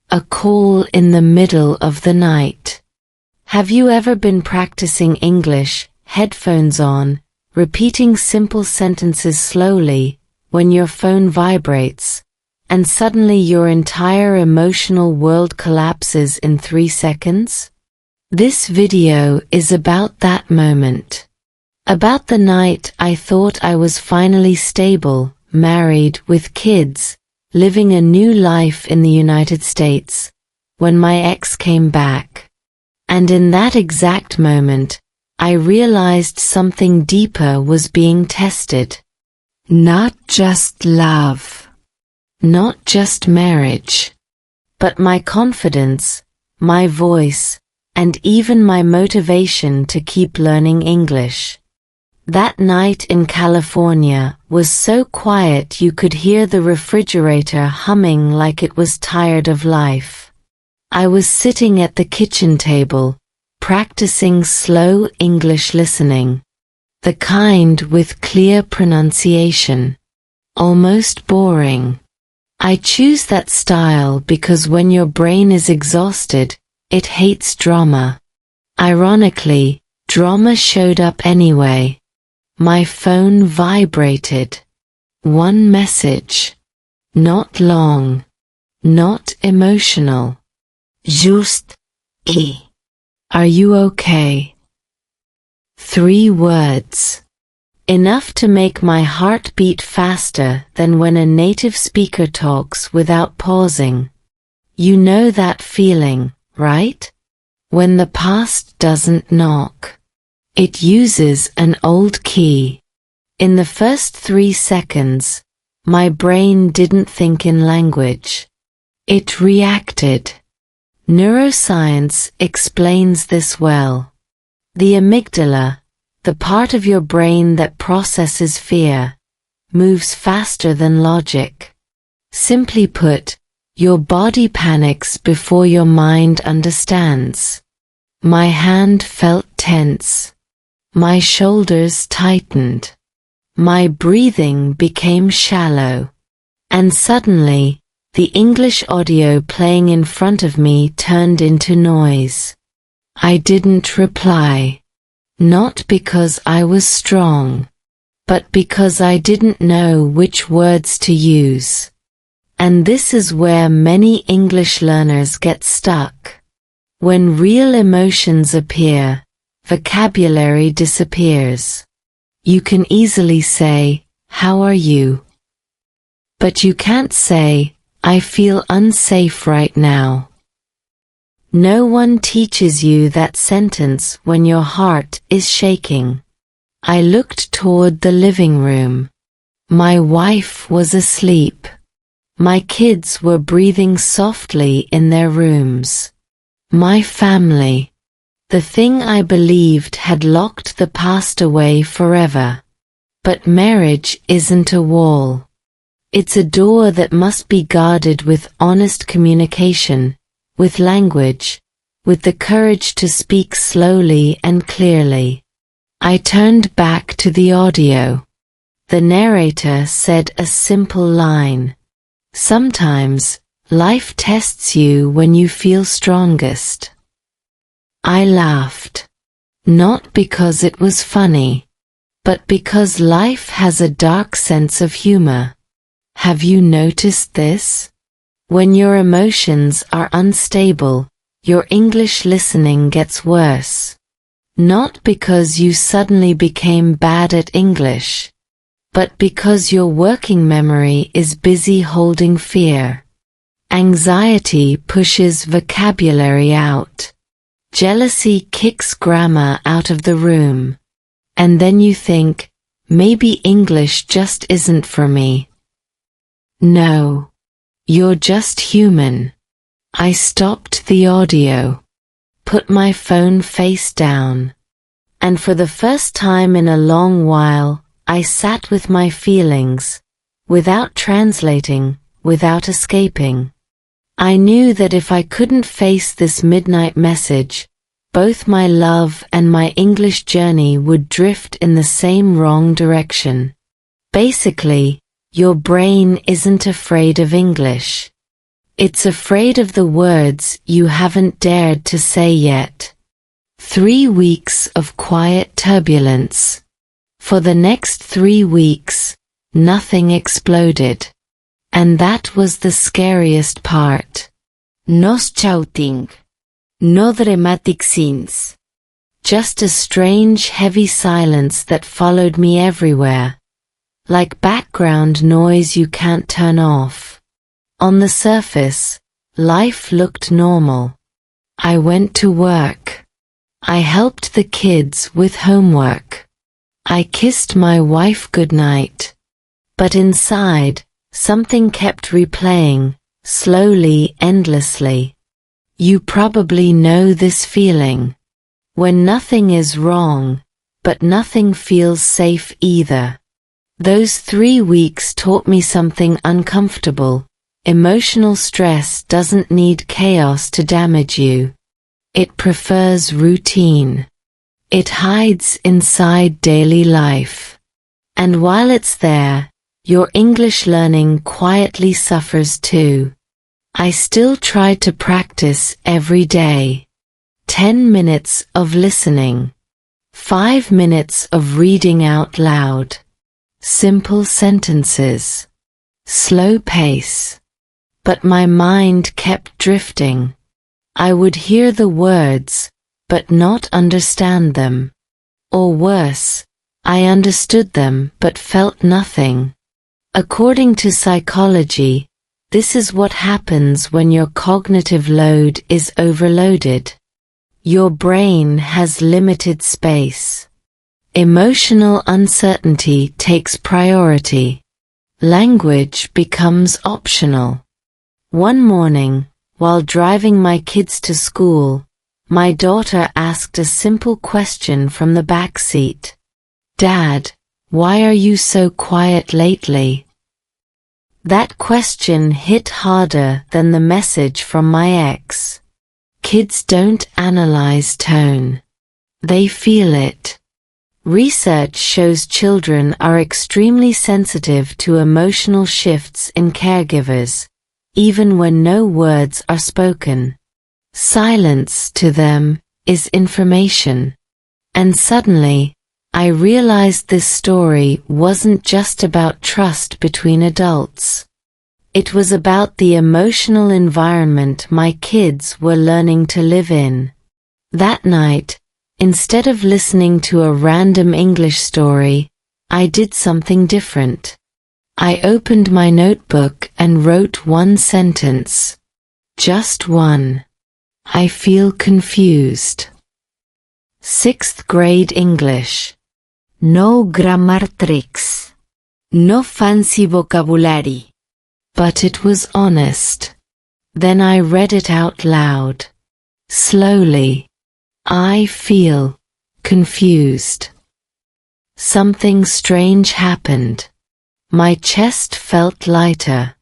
A call in the middle of the night. Have you ever been practicing English, headphones on, repeating simple sentences slowly, when your phone vibrates, and suddenly your entire emotional world collapses in 3 seconds? This video is about that moment. About the night I thought I was finally stable, married, with kids, living a new life in the United States, when my ex came back. And in that exact moment, I realized something deeper was being tested. Not just love. Not just marriage. But my confidence, my voice, and even my motivation to keep learning English. That night in California was so quiet you could hear the refrigerator humming like it was tired of life. I was sitting at the kitchen table, practicing slow English listening. The kind with clear pronunciation. Almost boring. I choose that style because when your brain is exhausted, it hates drama. Ironically, drama showed up anyway. My phone vibrated. One message. Not long. Not emotional. Just, are you okay? 3 words. Enough to make my heart beat faster than when a native speaker talks without pausing. You know that feeling, right? When the past doesn't knock. It uses an old key. In the first 3 seconds, my brain didn't think in language. It reacted. Neuroscience explains this well. The amygdala, the part of your brain that processes fear, moves faster than logic. Simply put, your body panics before your mind understands. My hand felt tense. My shoulders tightened. My breathing became shallow. And suddenly, the English audio playing in front of me turned into noise. I didn't reply. Not because I was strong, but because I didn't know which words to use. And this is where many English learners get stuck. When real emotions appear, vocabulary disappears. You can easily say, "How are you?" But you can't say, "I feel unsafe right now." No one teaches you that sentence when your heart is shaking. I looked toward the living room. My wife was asleep. My kids were breathing softly in their rooms. My family. The thing I believed had locked the past away forever. But marriage isn't a wall. It's a door that must be guarded with honest communication, with language, with the courage to speak slowly and clearly. I turned back to the audio. The narrator said a simple line. Sometimes, life tests you when you feel strongest. I laughed. Not because it was funny, but because life has a dark sense of humor. Have you noticed this? When your emotions are unstable, your English listening gets worse. Not because you suddenly became bad at English, but because your working memory is busy holding fear. Anxiety pushes vocabulary out. Jealousy kicks grammar out of the room. And then you think, maybe English just isn't for me. No. You're just human. I stopped the audio. Put my phone face down. And for the first time in a long while, I sat with my feelings, without translating, without escaping. I knew that if I couldn't face this midnight message, both my love and my English journey would drift in the same wrong direction. Basically, your brain isn't afraid of English. It's afraid of the words you haven't dared to say yet. 3 weeks of quiet turbulence. For the next 3 weeks, nothing exploded. And that was the scariest part. No shouting. No dramatic scenes. Just a strange heavy silence that followed me everywhere. Like background noise you can't turn off. On the surface, life looked normal. I went to work. I helped the kids with homework. I kissed my wife goodnight. But inside, something kept replaying, slowly, endlessly. You probably know this feeling. When nothing is wrong, but nothing feels safe either. Those 3 weeks taught me something uncomfortable. Emotional stress doesn't need chaos to damage you. It prefers routine. It hides inside daily life. And while it's there, your English learning quietly suffers too. I still try to practice every day. 10 minutes of listening. 5 minutes of reading out loud. Simple sentences. Slow pace. But my mind kept drifting. I would hear the words, but not understand them. Or worse, I understood them but felt nothing. According to psychology, this is what happens when your cognitive load is overloaded. Your brain has limited space. Emotional uncertainty takes priority. Language becomes optional. One morning, while driving my kids to school, my daughter asked a simple question from the back seat. "Dad, why are you so quiet lately?" That question hit harder than the message from my ex. Kids don't analyze tone. They feel it. Research shows children are extremely sensitive to emotional shifts in caregivers, even when no words are spoken. Silence to them is information. And suddenly, I realized this story wasn't just about trust between adults. It was about the emotional environment my kids were learning to live in. That night, instead of listening to a random English story, I did something different. I opened my notebook and wrote one sentence. Just one. I feel confused. 6th grade English. No grammar tricks. No fancy vocabulary. But it was honest. Then I read it out loud. Slowly. I feel confused. Something strange happened. My chest felt lighter.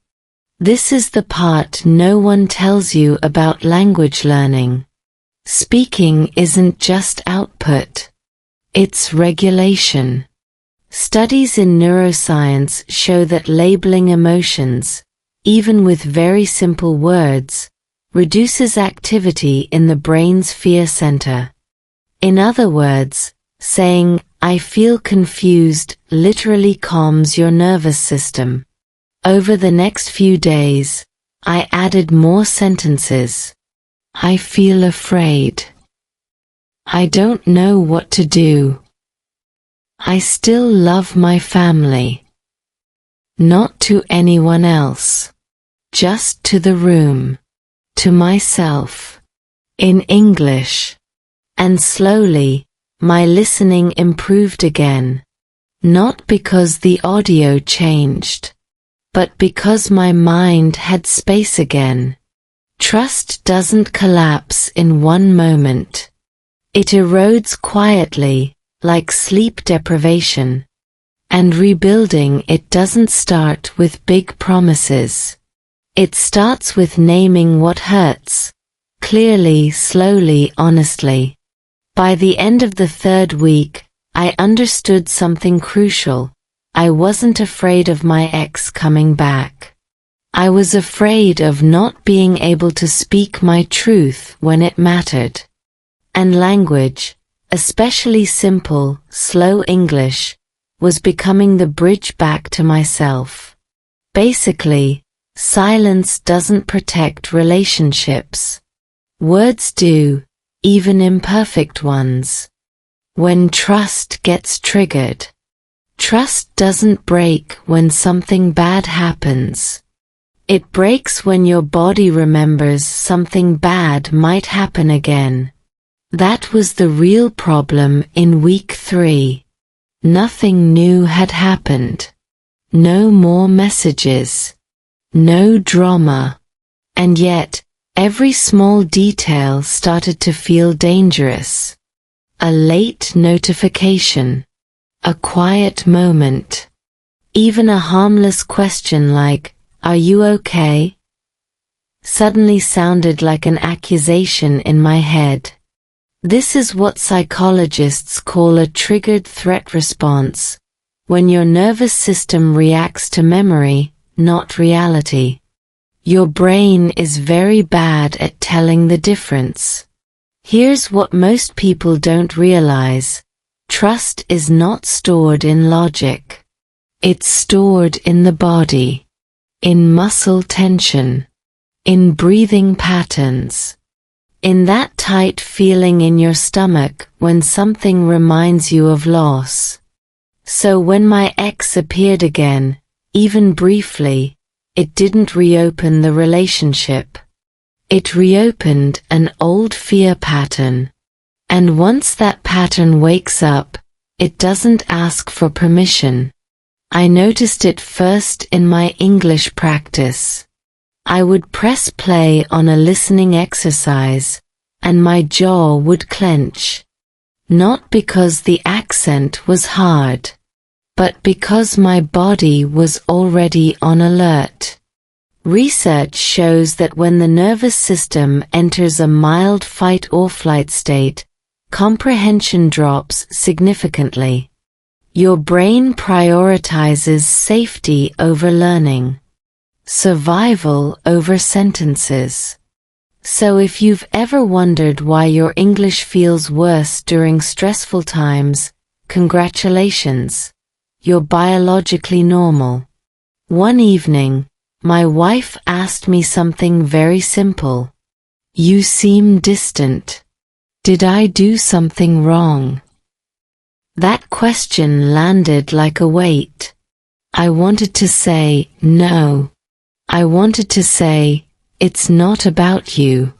This is the part no one tells you about language learning. Speaking isn't just output. It's regulation. Studies in neuroscience show that labeling emotions, even with very simple words, reduces activity in the brain's fear center. In other words, saying, "I feel confused," literally calms your nervous system. Over the next few days, I added more sentences. I feel afraid. I don't know what to do. I still love my family. Not to anyone else. Just to the room. To myself. In English. And slowly, my listening improved again. Not because the audio changed, but because my mind had space again. Trust doesn't collapse in one moment. It erodes quietly, like sleep deprivation. And rebuilding it doesn't start with big promises. It starts with naming what hurts. Clearly, slowly, honestly. By the end of the 3rd week, I understood something crucial. I wasn't afraid of my ex coming back. I was afraid of not being able to speak my truth when it mattered. And language, especially simple, slow English, was becoming the bridge back to myself. Basically, silence doesn't protect relationships. Words do, even imperfect ones. When trust gets triggered. Trust doesn't break when something bad happens. It breaks when your body remembers something bad might happen again. That was the real problem in week 3. Nothing new had happened. No more messages. No drama. And yet, every small detail started to feel dangerous. A late notification. A quiet moment. Even a harmless question like, "Are you okay?" suddenly sounded like an accusation in my head. This is what psychologists call a triggered threat response, when your nervous system reacts to memory, not reality. Your brain is very bad at telling the difference. Here's what most people don't realize. Trust is not stored in logic. It's stored in the body. In muscle tension. In breathing patterns. In that tight feeling in your stomach when something reminds you of loss. So when my ex appeared again, even briefly, it didn't reopen the relationship. It reopened an old fear pattern. And once that pattern wakes up, it doesn't ask for permission. I noticed it first in my English practice. I would press play on a listening exercise, and my jaw would clench. Not because the accent was hard, but because my body was already on alert. Research shows that when the nervous system enters a mild fight-or-flight state, comprehension drops significantly. Your brain prioritizes safety over learning. Survival over sentences. So if you've ever wondered why your English feels worse during stressful times, congratulations. You're biologically normal. One evening, my wife asked me something very simple. "You seem distant. Did I do something wrong?" That question landed like a weight. I wanted to say, no. I wanted to say, it's not about you.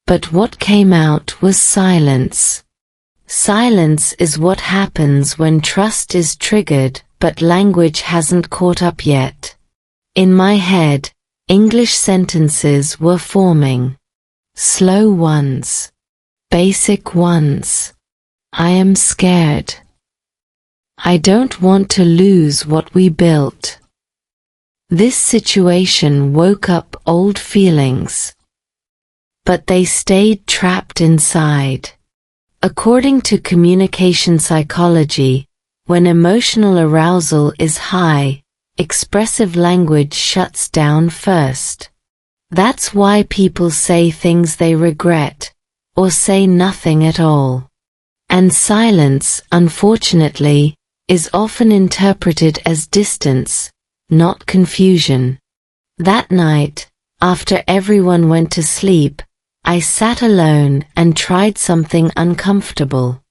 But what came out was silence. Silence is what happens when trust is triggered, but language hasn't caught up yet. In my head, English sentences were forming. Slow ones. Basic ones. I am scared. I don't want to lose what we built. This situation woke up old feelings. But they stayed trapped inside. According to communication psychology, when emotional arousal is high, expressive language shuts down first. That's why people say things they regret, or say nothing at all. And silence, unfortunately, is often interpreted as distance, not confusion. That night, after everyone went to sleep, I sat alone and tried something uncomfortable.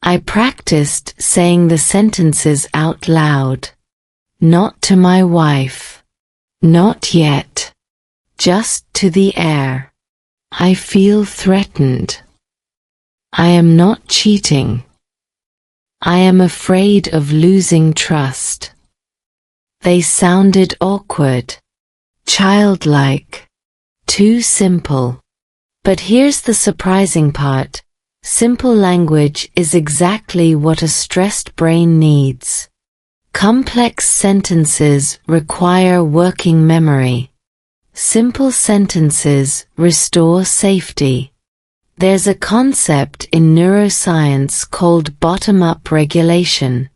I practiced saying the sentences out loud. Not to my wife. Not yet. Just to the air. I feel threatened. I am not cheating. I am afraid of losing trust. They sounded awkward. Childlike. Too simple. But here's the surprising part. Simple language is exactly what a stressed brain needs. Complex sentences require working memory. Simple sentences restore safety. There's a concept in neuroscience called bottom-up regulation.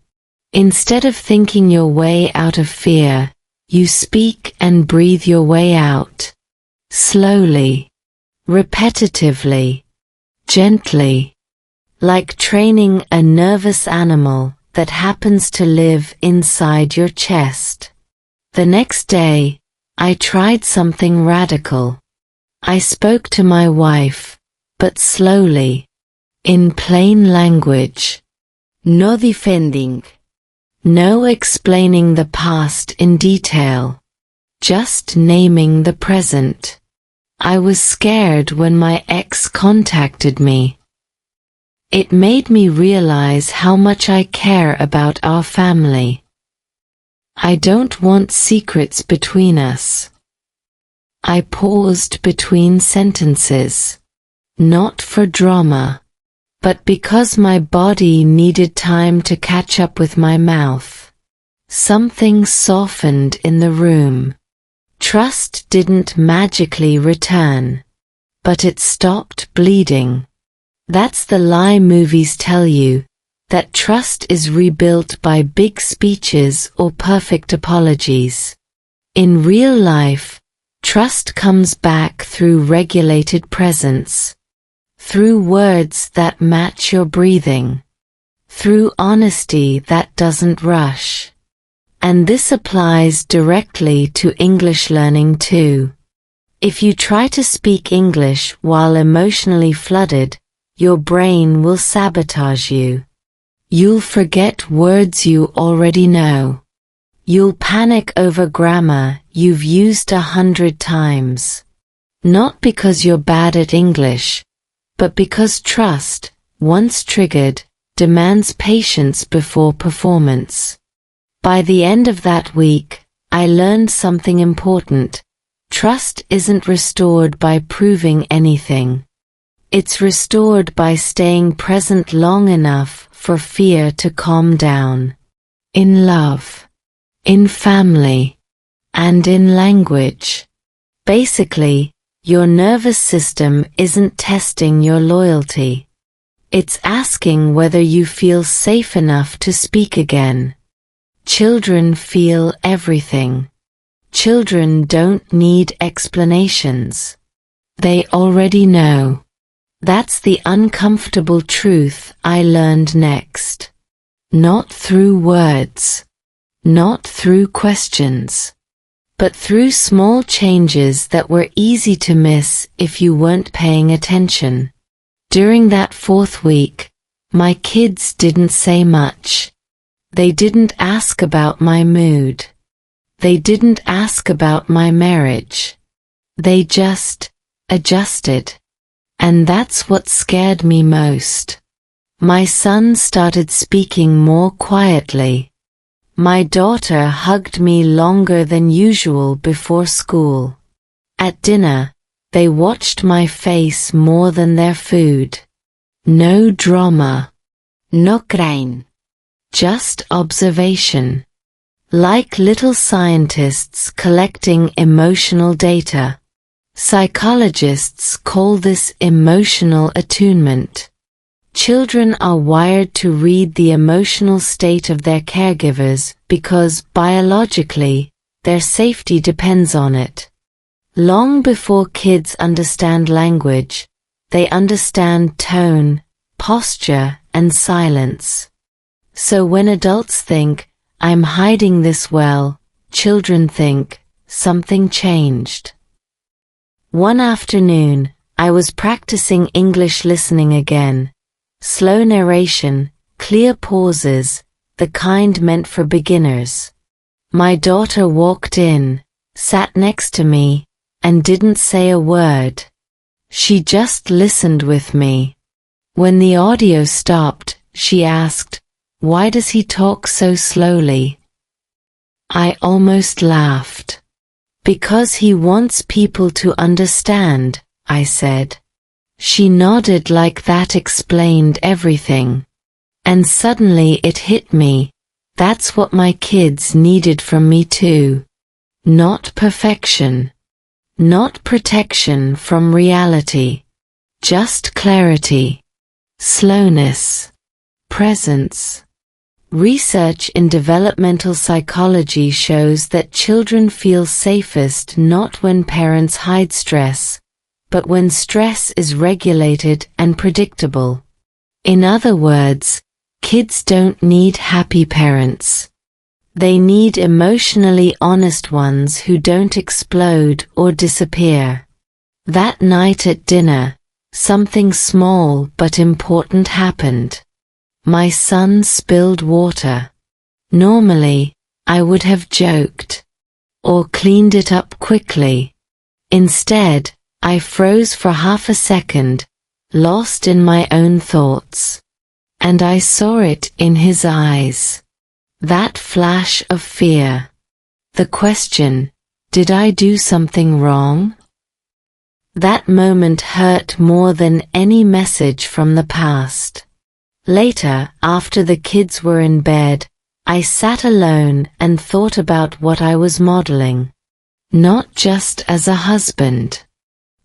Instead of thinking your way out of fear, You speak and breathe your way out. Slowly. Repetitively. Gently. Like training a nervous animal that happens to live inside your chest. The next day, I tried something radical. I spoke to my wife, but slowly. In plain language. No defending. No explaining the past in detail. Just naming the present. I was scared when my ex contacted me. It made me realize how much I care about our family. I don't want secrets between us. I paused between sentences. Not for drama, but because my body needed time to catch up with my mouth. Something softened in the room. Trust didn't magically return, but it stopped bleeding. That's the lie movies tell you, that trust is rebuilt by big speeches or perfect apologies. In real life, trust comes back through regulated presence. Through words that match your breathing. Through honesty that doesn't rush. And this applies directly to English learning too. If you try to speak English while emotionally flooded, your brain will sabotage you. You'll forget words you already know. You'll panic over grammar you've used 100 times. Not because you're bad at English, but because trust, once triggered, demands patience before performance. By the end of that week, I learned something important. Trust isn't restored by proving anything. It's restored by staying present long enough for fear to calm down. In love. In family. And in language. Basically, your nervous system isn't testing your loyalty. It's asking whether you feel safe enough to speak again. Children feel everything. Children don't need explanations. They already know. That's the uncomfortable truth I learned next. Not through words. Not through questions. But through small changes that were easy to miss if you weren't paying attention. During that 4th week, my kids didn't say much. They didn't ask about my mood. They didn't ask about my marriage. They just adjusted. And that's what scared me most. My son started speaking more quietly. My daughter hugged me longer than usual before school. At dinner, they watched my face more than their food. No drama. No crying. Just observation. Like little scientists collecting emotional data. Psychologists call this emotional attunement. Children are wired to read the emotional state of their caregivers because, biologically, their safety depends on it. Long before kids understand language, they understand tone, posture, and silence. So when adults think, "I'm hiding this well," children think, something changed. One afternoon, I was practicing English listening again. Slow narration, clear pauses, the kind meant for beginners. My daughter walked in, sat next to me, and didn't say a word. She just listened with me. When the audio stopped, she asked, "Why does he talk so slowly?" I almost laughed. "Because he wants people to understand," I said. She nodded like that explained everything. And suddenly it hit me, that's what my kids needed from me too. Not perfection. Not protection from reality. Just clarity. Slowness. Presence. Research in developmental psychology shows that children feel safest not when parents hide stress, but when stress is regulated and predictable. In other words, kids don't need happy parents. They need emotionally honest ones who don't explode or disappear. That night at dinner, something small but important happened. My son spilled water. Normally, I would have joked or cleaned it up quickly. Instead, I froze for half a second, lost in my own thoughts. And I saw it in his eyes. That flash of fear. The question, did I do something wrong? That moment hurt more than any message from the past. Later, after the kids were in bed, I sat alone and thought about what I was modeling. Not just as a husband,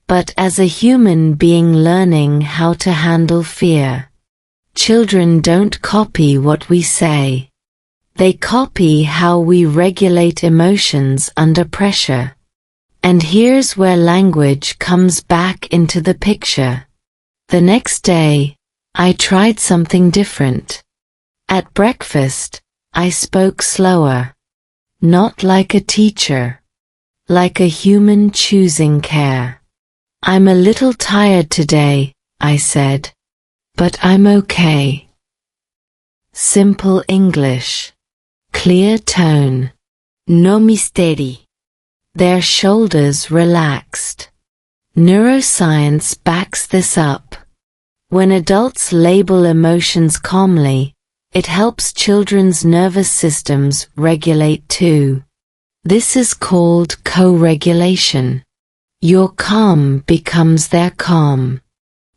but as a human being learning how to handle fear. Children don't copy what we say. They copy how we regulate emotions under pressure. And here's where language comes back into the picture. The next day, I tried something different. At breakfast, I spoke slower. Not like a teacher. Like a human choosing care. I'm a little tired today, I said. But I'm okay. Simple English. Clear tone. No misteri. Their shoulders relaxed. Neuroscience backs this up. When adults label emotions calmly, it helps children's nervous systems regulate too. This is called co-regulation. Your calm becomes their calm.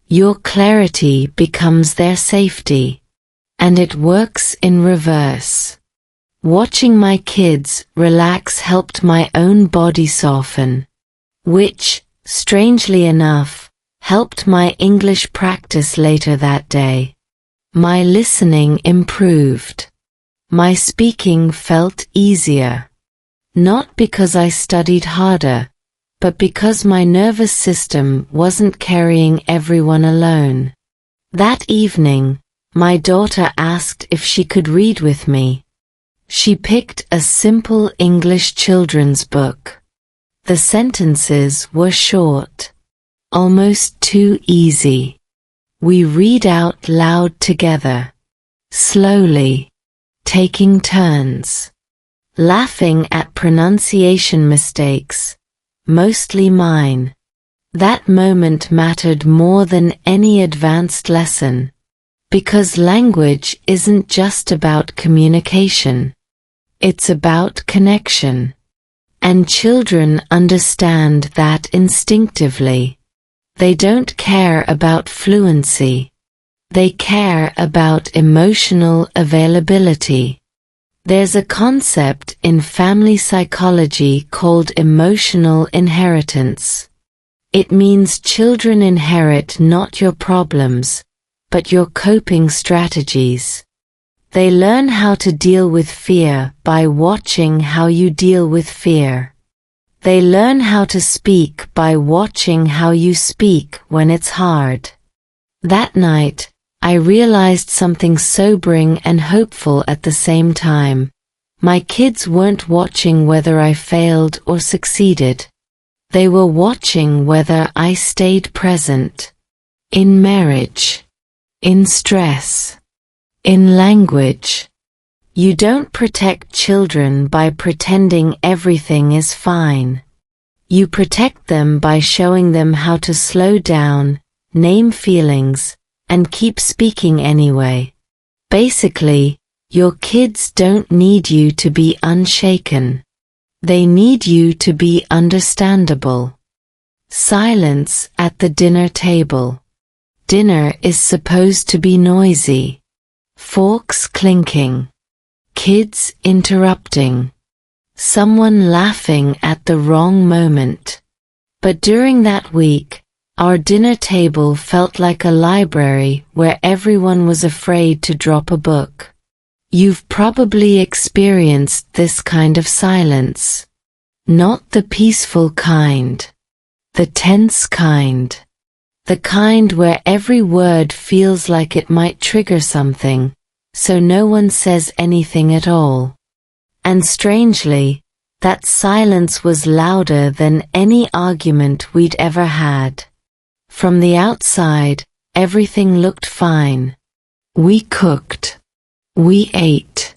Your clarity becomes their safety. And it works in reverse. Watching my kids relax helped my own body soften, which, strangely enough, helped my English practice later that day. My listening improved. My speaking felt easier. Not because I studied harder, but because my nervous system wasn't carrying everyone alone. That evening, my daughter asked if she could read with me. She picked a simple English children's book. The sentences were short. Almost too easy. We read out loud together. Slowly. Taking turns. Laughing at pronunciation mistakes. Mostly mine. That moment mattered more than any advanced lesson. Because language isn't just about communication. It's about connection. And children understand that instinctively. They don't care about fluency. They care about emotional availability. There's a concept in family psychology called emotional inheritance. It means children inherit not your problems, but your coping strategies. They learn how to deal with fear by watching how you deal with fear. They learn how to speak by watching how you speak when it's hard. That night, I realized something sobering and hopeful at the same time. My kids weren't watching whether I failed or succeeded. They were watching whether I stayed present. In marriage. In stress. In language. You don't protect children by pretending everything is fine. You protect them by showing them how to slow down, name feelings, and keep speaking anyway. Basically, your kids don't need you to be unshaken. They need you to be understandable. Silence at the dinner table. Dinner is supposed to be noisy. Forks clinking. Kids interrupting. Someone laughing at the wrong moment. But during that week, our dinner table felt like a library where everyone was afraid to drop a book. You've probably experienced this kind of silence. Not the peaceful kind. The tense kind. The kind where every word feels like it might trigger something, so no one says anything at all. And strangely, that silence was louder than any argument we'd ever had. From the outside, everything looked fine. We cooked. We ate.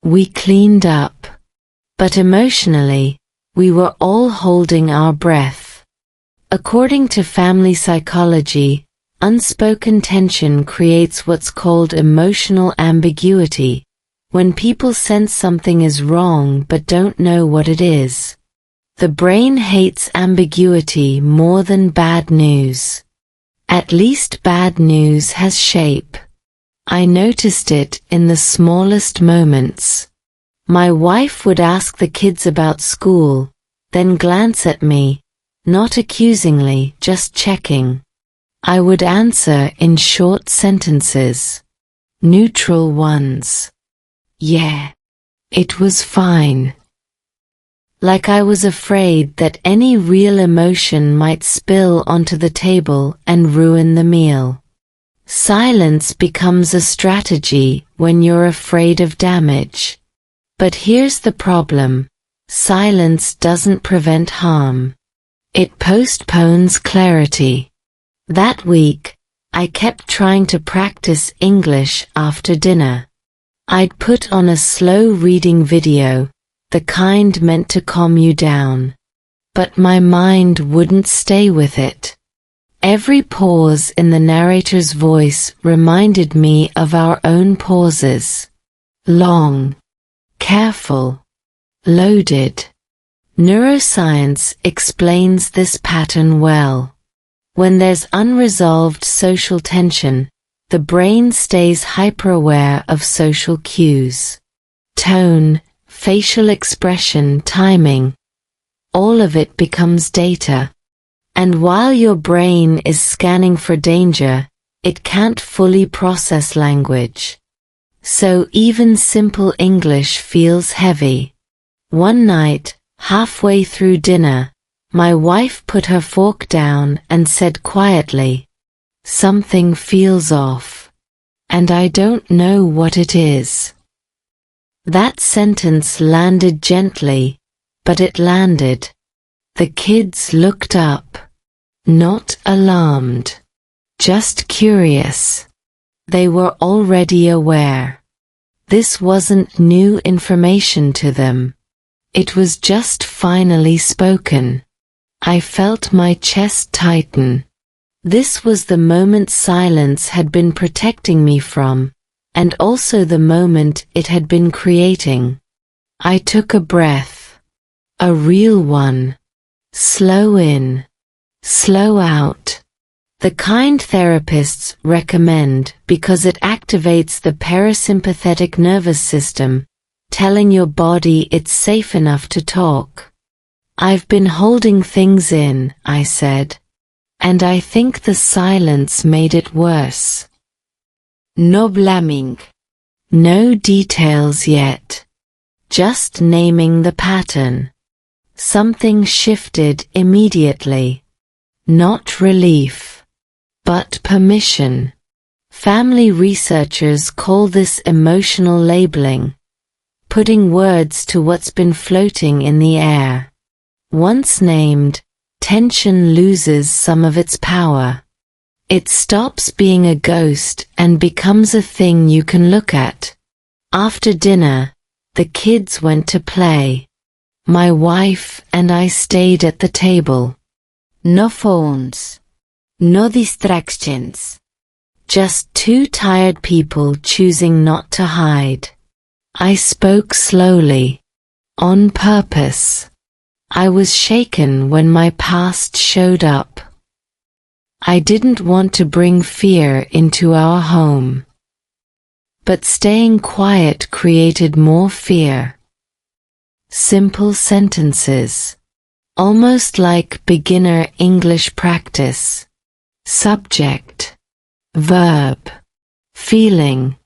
We cleaned up. But emotionally, we were all holding our breath. According to family psychology, unspoken tension creates what's called emotional ambiguity, when people sense something is wrong but don't know what it is. The brain hates ambiguity more than bad news. At least bad news has shape. I noticed it in the smallest moments. My wife would ask the kids about school, then glance at me, not accusingly, just checking. I would answer in short sentences. Neutral ones. Yeah. It was fine. Like I was afraid that any real emotion might spill onto the table and ruin the meal. Silence becomes a strategy when you're afraid of damage. But here's the problem. Silence doesn't prevent harm. It postpones clarity. That week, I kept trying to practice English after dinner. I'd put on a slow reading video, the kind meant to calm you down. But my mind wouldn't stay with it. Every pause in the narrator's voice reminded me of our own pauses. Long. Careful. Loaded. Neuroscience explains this pattern well. When there's unresolved social tension, the brain stays hyperaware of social cues. Tone, facial expression, timing. All of it becomes data. And while your brain is scanning for danger, it can't fully process language. So even simple English feels heavy. One night, halfway through dinner, my wife put her fork down and said quietly, "Something feels off. And I don't know what it is." That sentence landed gently, but it landed. The kids looked up. Not alarmed. Just curious. They were already aware. This wasn't new information to them. It was just finally spoken. I felt my chest tighten. This was the moment silence had been protecting me from, and also the moment it had been creating. I took a breath. A real one. Slow in. Slow out. The kind therapists recommend because it activates the parasympathetic nervous system, telling your body it's safe enough to talk. "I've been holding things in," I said. And I think the silence made it worse. No blaming. No details yet. Just naming the pattern. Something shifted immediately. Not relief. But permission. Family researchers call this emotional labeling, putting words to what's been floating in the air. Once named, tension loses some of its power. It stops being a ghost and becomes a thing you can look at. After dinner, the kids went to play. My wife and I stayed at the table. No phones. No distractions. Just two tired people choosing not to hide. I spoke slowly. On purpose. I was shaken when my past showed up. I didn't want to bring fear into our home. But staying quiet created more fear. Simple sentences. Almost like beginner English practice. Subject. Verb. Feeling.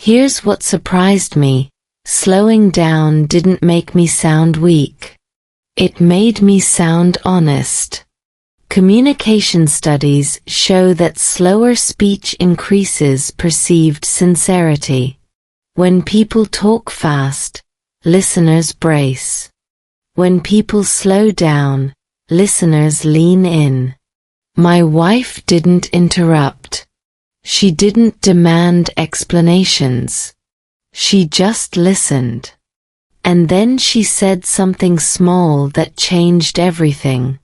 Here's what surprised me. Slowing down didn't make me sound weak. It made me sound honest. Communication studies show that slower speech increases perceived sincerity. When people talk fast, listeners brace. When people slow down, listeners lean in. My wife didn't interrupt. She didn't demand explanations. She just listened. And then she said something small that changed everything.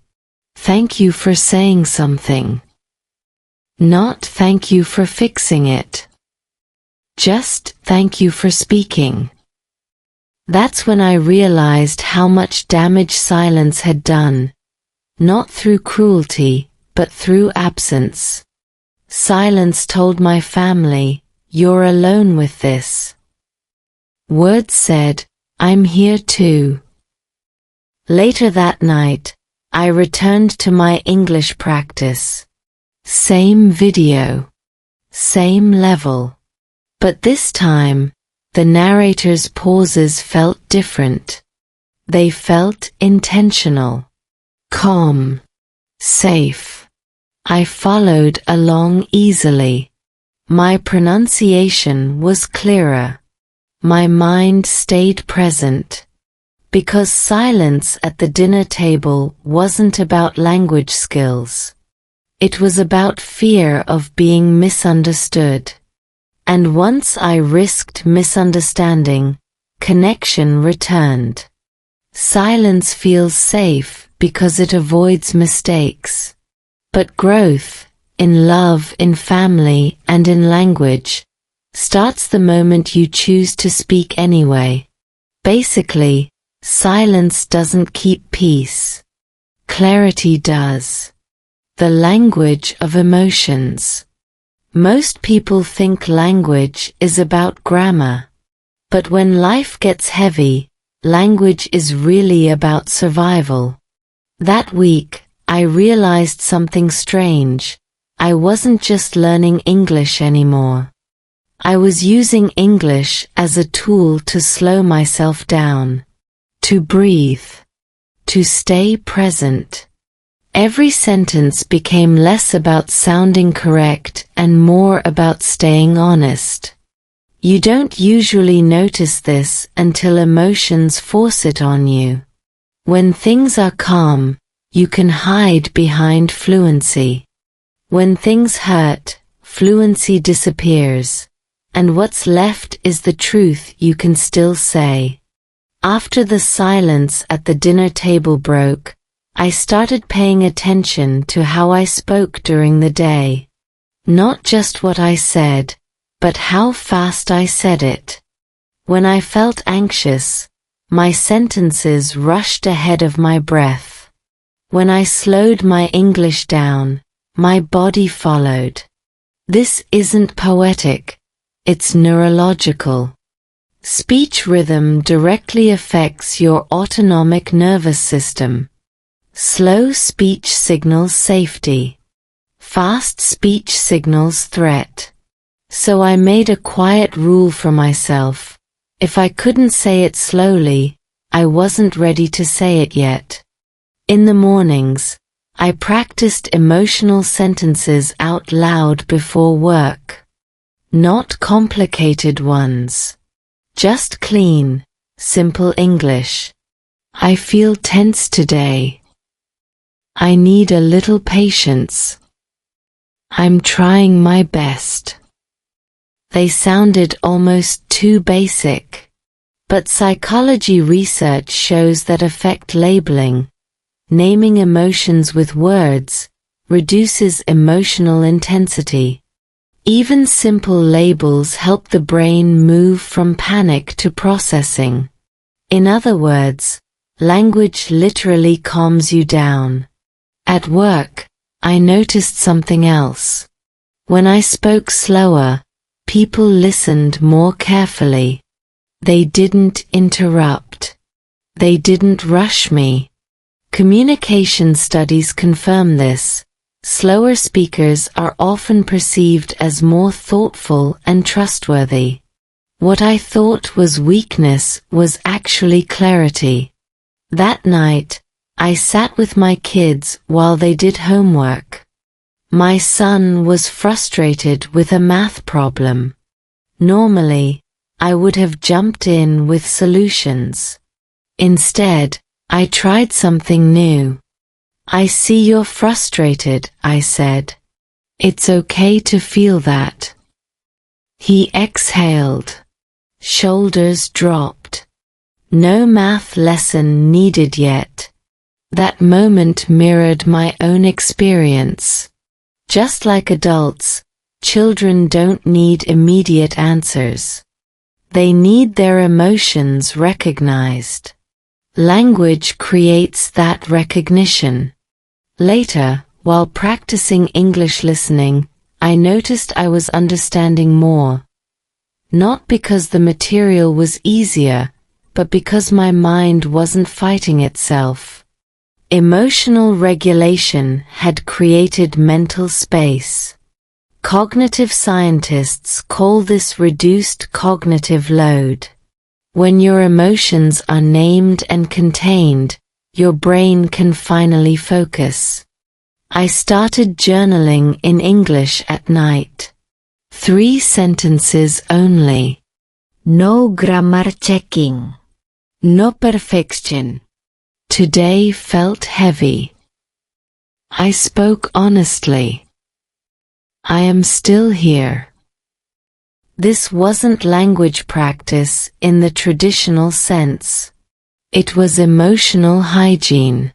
Thank you for saying something. Not thank you for fixing it. Just thank you for speaking. That's when I realized how much damage silence had done. Not through cruelty, but through absence. Silence told my family, "You're alone with this." Words said, "I'm here too." Later that night, I returned to my English practice. Same video. Same level. But this time, the narrator's pauses felt different. They felt intentional. Calm. Safe. I followed along easily. My pronunciation was clearer. My mind stayed present. Because silence at the dinner table wasn't about language skills. It was about fear of being misunderstood. And once I risked misunderstanding, connection returned. Silence feels safe because it avoids mistakes. But growth, in love, in family, and in language, starts the moment you choose to speak anyway. Basically, silence doesn't keep peace. Clarity does. The language of emotions. Most people think language is about grammar. But when life gets heavy, language is really about survival. That week, I realized something strange. I wasn't just learning English anymore. I was using English as a tool to slow myself down. To breathe. To stay present. Every sentence became less about sounding correct and more about staying honest. You don't usually notice this until emotions force it on you. When things are calm, you can hide behind fluency. When things hurt, fluency disappears, and what's left is the truth you can still say. After the silence at the dinner table broke, I started paying attention to how I spoke during the day. Not just what I said, but how fast I said it. When I felt anxious, my sentences rushed ahead of my breath. When I slowed my English down, my body followed. This isn't poetic, it's neurological. Speech rhythm directly affects your autonomic nervous system. Slow speech signals safety. Fast speech signals threat. So I made a quiet rule for myself. If I couldn't say it slowly, I wasn't ready to say it yet. In the mornings, I practiced emotional sentences out loud before work. Not complicated ones. Just clean, simple English. I feel tense today. I need a little patience. I'm trying my best. They sounded almost too basic. But psychology research shows that affect labeling, naming emotions with words, reduces emotional intensity. Even simple labels help the brain move from panic to processing. In other words, language literally calms you down. At work, I noticed something else. When I spoke slower, people listened more carefully. They didn't interrupt. They didn't rush me. Communication studies confirm this. Slower speakers are often perceived as more thoughtful and trustworthy. What I thought was weakness was actually clarity. That night, I sat with my kids while they did homework. My son was frustrated with a math problem. Normally, I would have jumped in with solutions. Instead, I tried something new. "I see you're frustrated," I said. "It's okay to feel that." He exhaled. Shoulders dropped. No math lesson needed yet. That moment mirrored my own experience. Just like adults, children don't need immediate answers. They need their emotions recognized. Language creates that recognition. Later, while practicing English listening, I noticed I was understanding more. Not because the material was easier, but because my mind wasn't fighting itself. Emotional regulation had created mental space. Cognitive scientists call this reduced cognitive load. When your emotions are named and contained, your brain can finally focus. I started journaling in English at night. 3 sentences only. No grammar checking. No perfection. Today felt heavy. I spoke honestly. I am still here. This wasn't language practice in the traditional sense. It was emotional hygiene.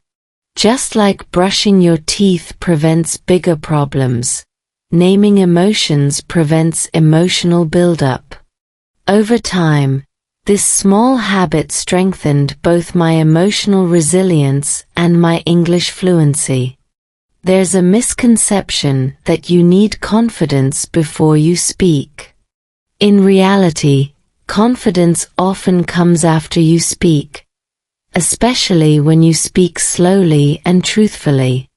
Just like brushing your teeth prevents bigger problems, naming emotions prevents emotional buildup. Over time, this small habit strengthened both my emotional resilience and my English fluency. There's a misconception that you need confidence before you speak. In reality, confidence often comes after you speak, especially when you speak slowly and truthfully.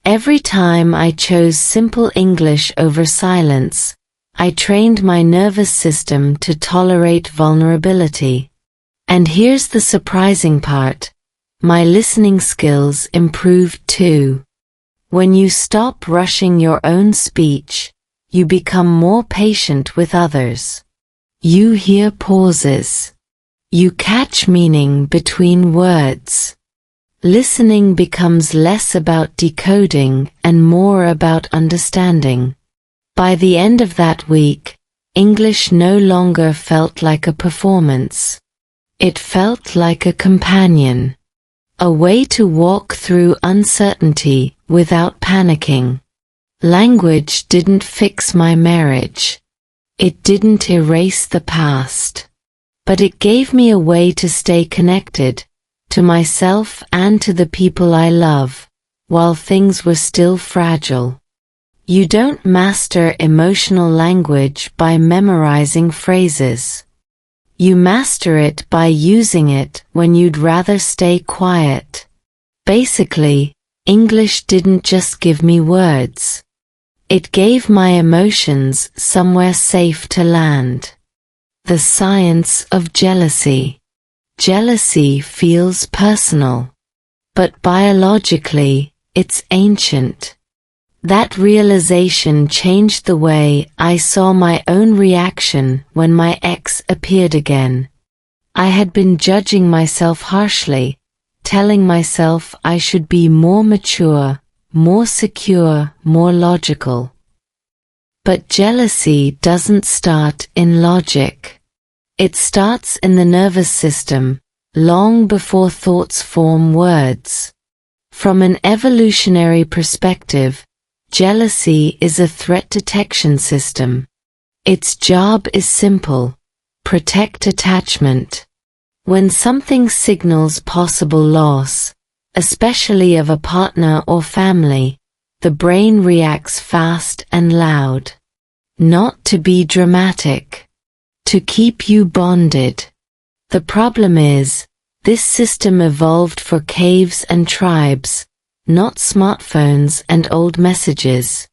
Every time I chose simple English over silence, I trained my nervous system to tolerate vulnerability. And here's the surprising part: my listening skills improved too. When you stop rushing your own speech, you become more patient with others. You hear pauses. You catch meaning between words. Listening becomes less about decoding and more about understanding. By the end of that week, English no longer felt like a performance. It felt like a companion. A way to walk through uncertainty without panicking. Language didn't fix my marriage. It didn't erase the past. But it gave me a way to stay connected, to myself and to the people I love, while things were still fragile. You don't master emotional language by memorizing phrases. You master it by using it when you'd rather stay quiet. Basically, English didn't just give me words. It gave my emotions somewhere safe to land. The science of jealousy. Jealousy feels personal. But biologically, it's ancient. That realization changed the way I saw my own reaction when my ex appeared again. I had been judging myself harshly, telling myself I should be more mature, more secure, more logical. But jealousy doesn't start in logic. It starts in the nervous system, long before thoughts form words. From an evolutionary perspective, jealousy is a threat detection system. Its job is simple: protect attachment. When something signals possible loss, especially of a partner or family, the brain reacts fast and loud. Not to be dramatic. To keep you bonded. The problem is, this system evolved for caves and tribes, not smartphones and old messages.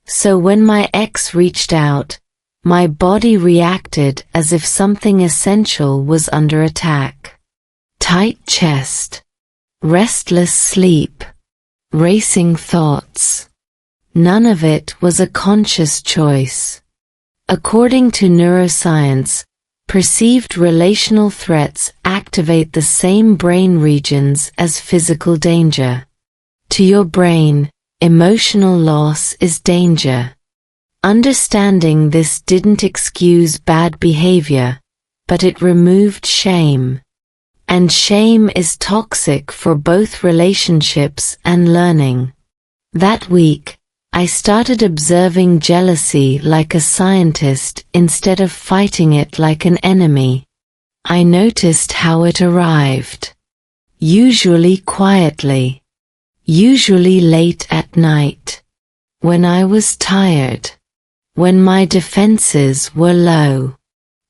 So when my ex reached out, My body reacted as if something essential was under attack. Tight chest. Restless sleep. Racing thoughts. None of it was a conscious choice. According to neuroscience, perceived relational threats activate the same brain regions as physical danger. To your brain, emotional loss is danger. Understanding this didn't excuse bad behavior, but it removed shame. And shame is toxic for both relationships and learning. That week, I started observing jealousy like a scientist instead of fighting it like an enemy. I noticed how it arrived. Usually quietly. Usually late at night. When I was tired. When my defenses were low.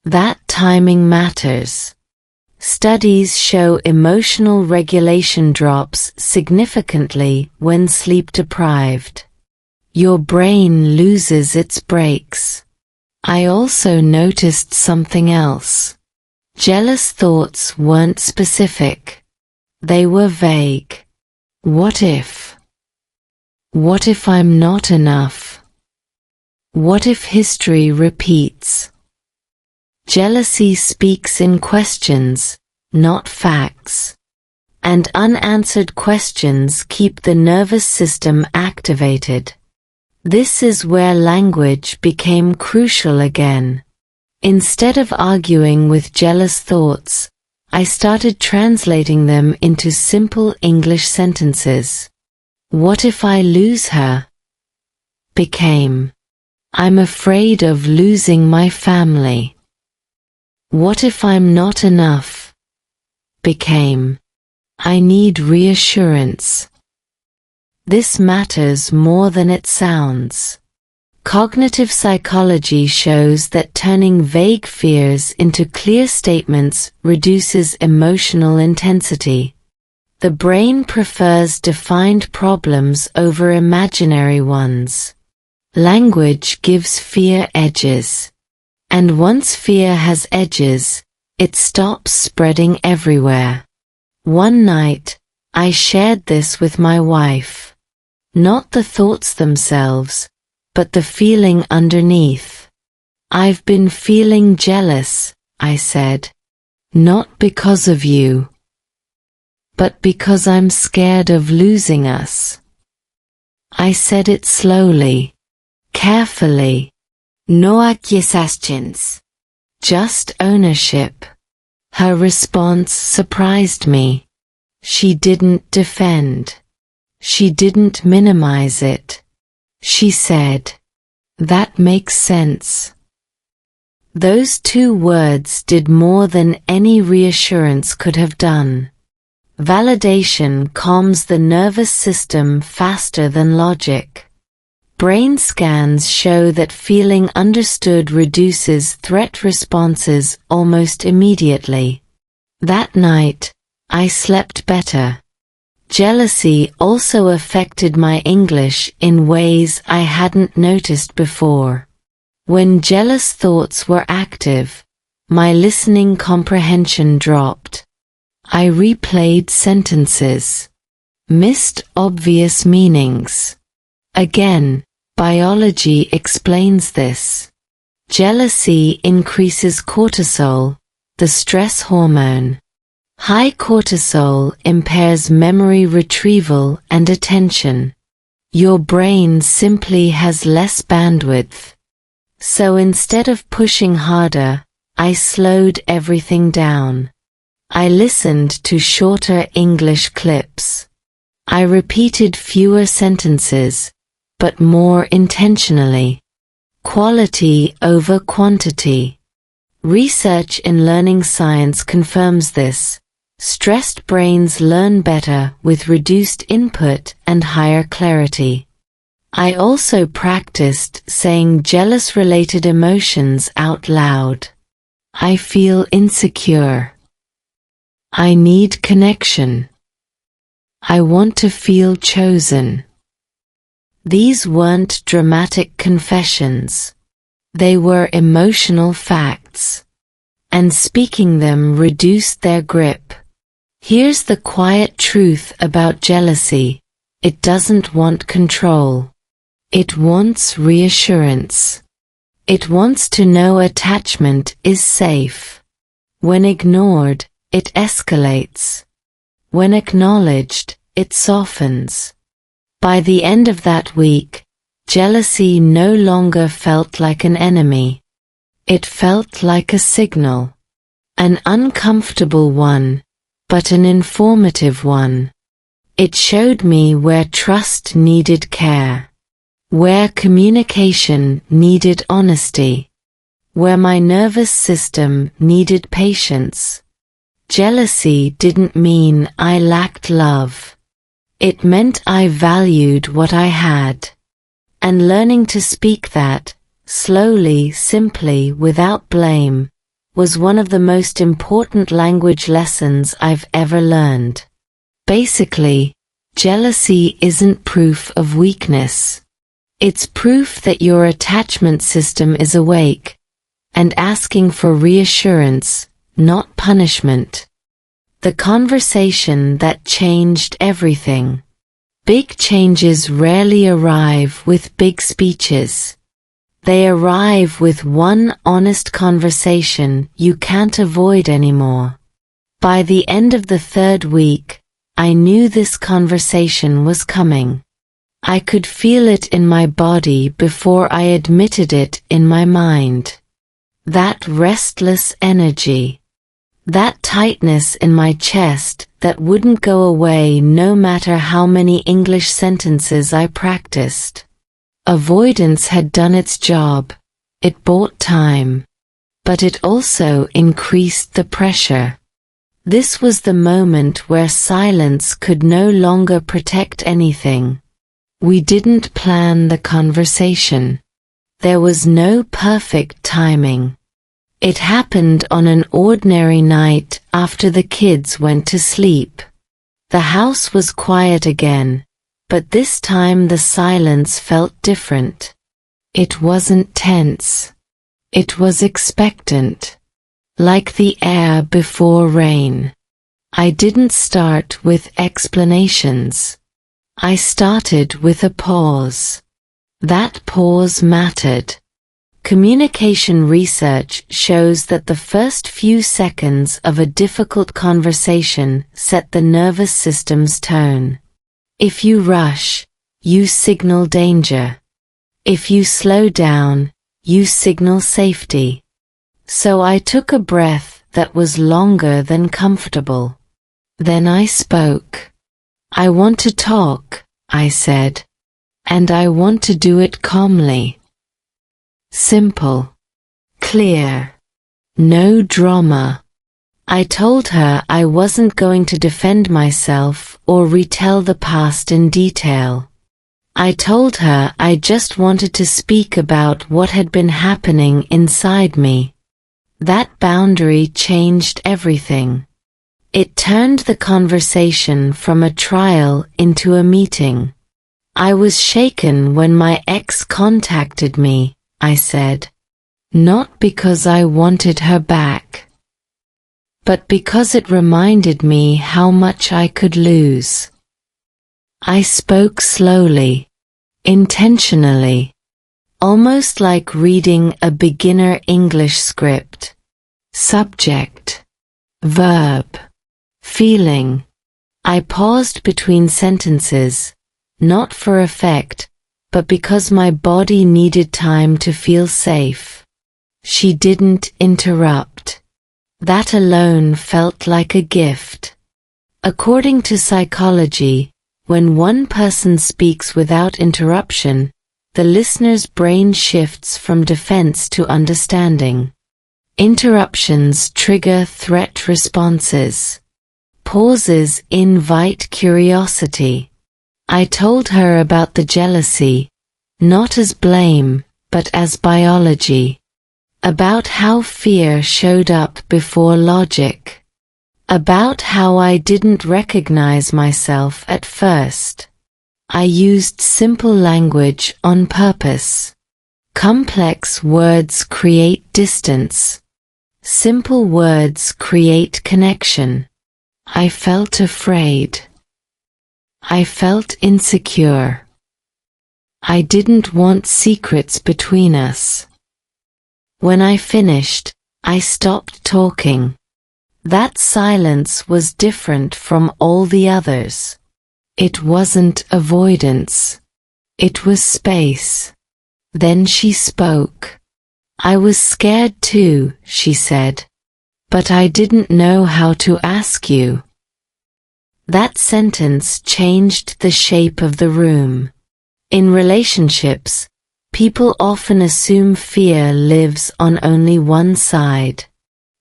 That timing matters. Studies show emotional regulation drops significantly when sleep-deprived. Your brain loses its brakes. I also noticed something else. Jealous thoughts weren't specific. They were vague. What if? What if I'm not enough? What if history repeats? Jealousy speaks in questions, not facts. And unanswered questions keep the nervous system activated. This is where language became crucial again. Instead of arguing with jealous thoughts, I started translating them into simple English sentences. What if I lose her? Became, I'm afraid of losing my family. What if I'm not enough? Became, I need reassurance. This matters more than it sounds. Cognitive psychology shows that turning vague fears into clear statements reduces emotional intensity. The brain prefers defined problems over imaginary ones. Language gives fear edges. And once fear has edges, it stops spreading everywhere. One night, I shared this with my wife. Not the thoughts themselves, but the feeling underneath. I've been feeling jealous, I said. Not because of you, but because I'm scared of losing us. I said it slowly, carefully. No accusations. Just ownership. Her response surprised me. She didn't defend. She didn't minimize it. She said, that makes sense. Those 2 words did more than any reassurance could have done. Validation calms the nervous system faster than logic. Brain scans show that feeling understood reduces threat responses almost immediately. That night, I slept better. Jealousy also affected my English in ways I hadn't noticed before. When jealous thoughts were active, my listening comprehension dropped. I replayed sentences. Missed obvious meanings. Again, biology explains this. Jealousy increases cortisol, the stress hormone. High cortisol impairs memory retrieval and attention. Your brain simply has less bandwidth. So instead of pushing harder, I slowed everything down. I listened to shorter English clips. I repeated fewer sentences, but more intentionally. Quality over quantity. Research in learning science confirms this. Stressed brains learn better with reduced input and higher clarity. I also practiced saying jealous-related emotions out loud. I feel insecure. I need connection. I want to feel chosen. These weren't dramatic confessions. They were emotional facts. And speaking them reduced their grip. Here's the quiet truth about jealousy. It doesn't want control. It wants reassurance. It wants to know attachment is safe. When ignored, it escalates. When acknowledged, it softens. By the end of that week, jealousy no longer felt like an enemy. It felt like a signal. An uncomfortable one, but an informative one. It showed me where trust needed care. Where communication needed honesty. Where my nervous system needed patience. Jealousy didn't mean I lacked love. It meant I valued what I had. And learning to speak that, slowly, simply, without blame, was one of the most important language lessons I've ever learned. Basically, jealousy isn't proof of weakness. It's proof that your attachment system is awake, and asking for reassurance, not punishment. The conversation that changed everything. Big changes rarely arrive with big speeches. They arrive with one honest conversation you can't avoid anymore. By the end of the third week, I knew this conversation was coming. I could feel it in my body before I admitted it in my mind. That restless energy. That tightness in my chest that wouldn't go away no matter how many English sentences I practiced. Avoidance had done its job. It bought time. But it also increased the pressure. This was the moment where silence could no longer protect anything. We didn't plan the conversation. There was no perfect timing. It happened on an ordinary night after the kids went to sleep. The house was quiet again, but this time the silence felt different. It wasn't tense. It was expectant. Like the air before rain. I didn't start with explanations. I started with a pause. That pause mattered. Communication research shows that the first few seconds of a difficult conversation set the nervous system's tone. If you rush, you signal danger. If you slow down, you signal safety. So I took a breath that was longer than comfortable. Then I spoke. I want to talk, I said. And I want to do it calmly. Simple. Clear. No drama. I told her I wasn't going to defend myself or retell the past in detail. I told her I just wanted to speak about what had been happening inside me. That boundary changed everything. It turned the conversation from a trial into a meeting. I was shaken when my ex contacted me, I said. Not because I wanted her back, but because it reminded me how much I could lose. I spoke slowly, intentionally, almost like reading a beginner English script. Subject, verb, feeling. I paused between sentences, not for effect, but because my body needed time to feel safe. She didn't interrupt. That alone felt like a gift. According to psychology, when one person speaks without interruption, the listener's brain shifts from defense to understanding. Interruptions trigger threat responses. Pauses invite curiosity. I told her about the jealousy, not as blame, but as biology. About how fear showed up before logic. About how I didn't recognize myself at first. I used simple language on purpose. Complex words create distance. Simple words create connection. I felt afraid. I felt insecure. I didn't want secrets between us. When I finished, I stopped talking. That silence was different from all the others. It wasn't avoidance. It was space. Then she spoke. I was scared too, she said. But I didn't know how to ask you. That sentence changed the shape of the room. In relationships, people often assume fear lives on only one side.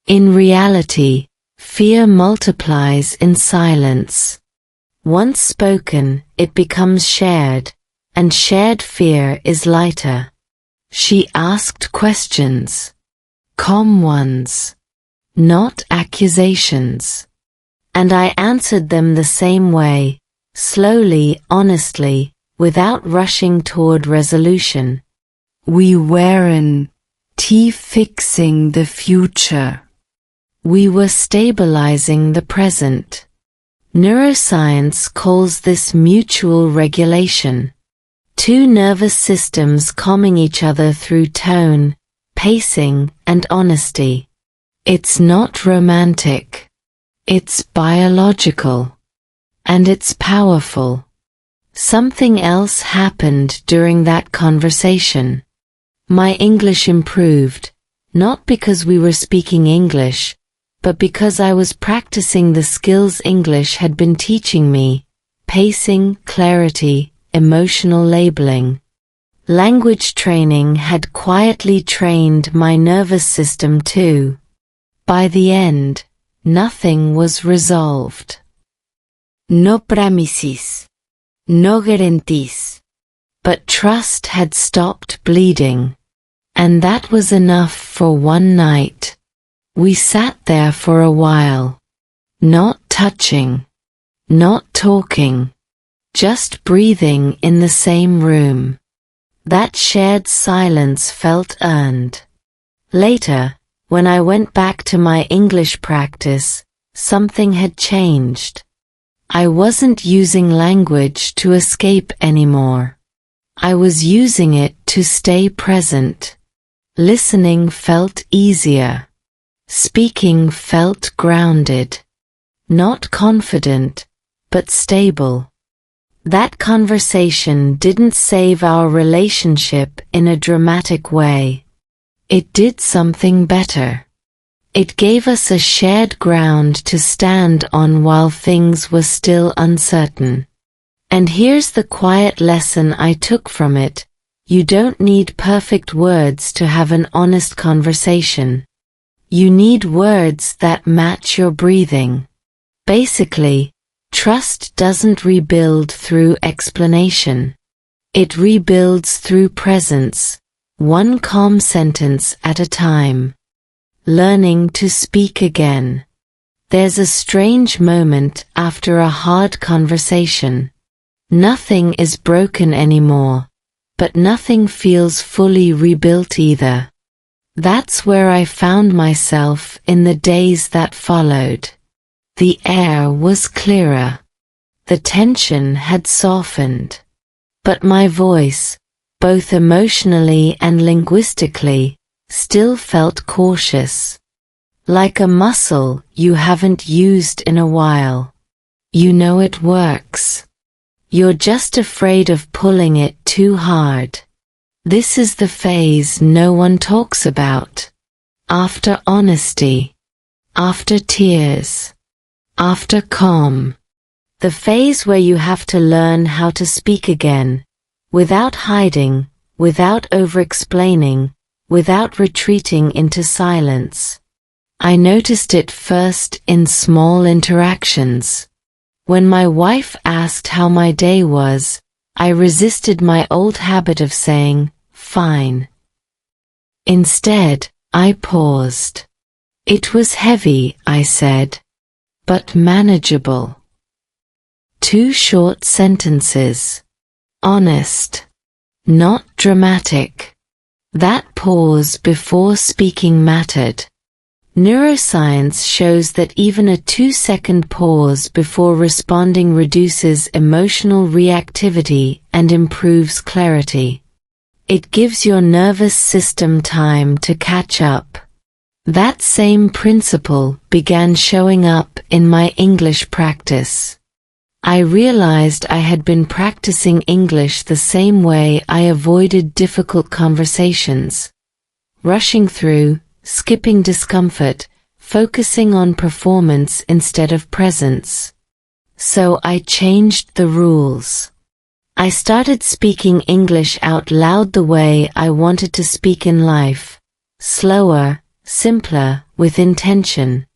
In reality, fear multiplies in silence. Once spoken, it becomes shared, and shared fear is lighter. She asked questions. Calm ones. Not accusations. And I answered them the same way, slowly, honestly, without rushing toward resolution. We weren't fixing the future. We were stabilizing the present. Neuroscience calls this mutual regulation. Two nervous systems calming each other through tone, pacing, and honesty. It's not romantic. It's biological. And it's powerful. Something else happened during that conversation. My English improved, not because we were speaking English, but because I was practicing the skills English had been teaching me: pacing, clarity, emotional labeling. Language training had quietly trained my nervous system too. By the end, nothing was resolved. No promises. No guarantees. But trust had stopped bleeding. And that was enough for one night. We sat there for a while. Not touching. Not talking. Just breathing in the same room. That shared silence felt earned. Later, when I went back to my English practice, something had changed. I wasn't using language to escape anymore. I was using it to stay present. Listening felt easier. Speaking felt grounded. Not confident, but stable. That conversation didn't save our relationship in a dramatic way. It did something better. It gave us a shared ground to stand on while things were still uncertain. And here's the quiet lesson I took from it: you don't need perfect words to have an honest conversation. You need words that match your breathing. Basically, trust doesn't rebuild through explanation. It rebuilds through presence, one calm sentence at a time. Learning to speak again. There's a strange moment after a hard conversation. Nothing is broken anymore, but nothing feels fully rebuilt either. That's where I found myself in the days that followed. The air was clearer. The tension had softened. But my voice, both emotionally and linguistically, still felt cautious. Like a muscle you haven't used in a while. You know it works. You're just afraid of pulling it too hard. This is the phase no one talks about. After honesty. After tears. After calm. The phase where you have to learn how to speak again, without hiding, without over-explaining, without retreating into silence. I noticed it first in small interactions. When my wife asked how my day was, I resisted my old habit of saying, "Fine." Instead, I paused. It was heavy, I said, but manageable. 2 short sentences. Honest. Not dramatic. That pause before speaking mattered. Neuroscience shows that even a 2-second pause before responding reduces emotional reactivity and improves clarity. It gives your nervous system time to catch up. That same principle began showing up in my English practice. I realized I had been practicing English the same way I avoided difficult conversations. Rushing through, skipping discomfort, focusing on performance instead of presence. So I changed the rules. I started speaking English out loud the way I wanted to speak in life. Slower, simpler, with intention.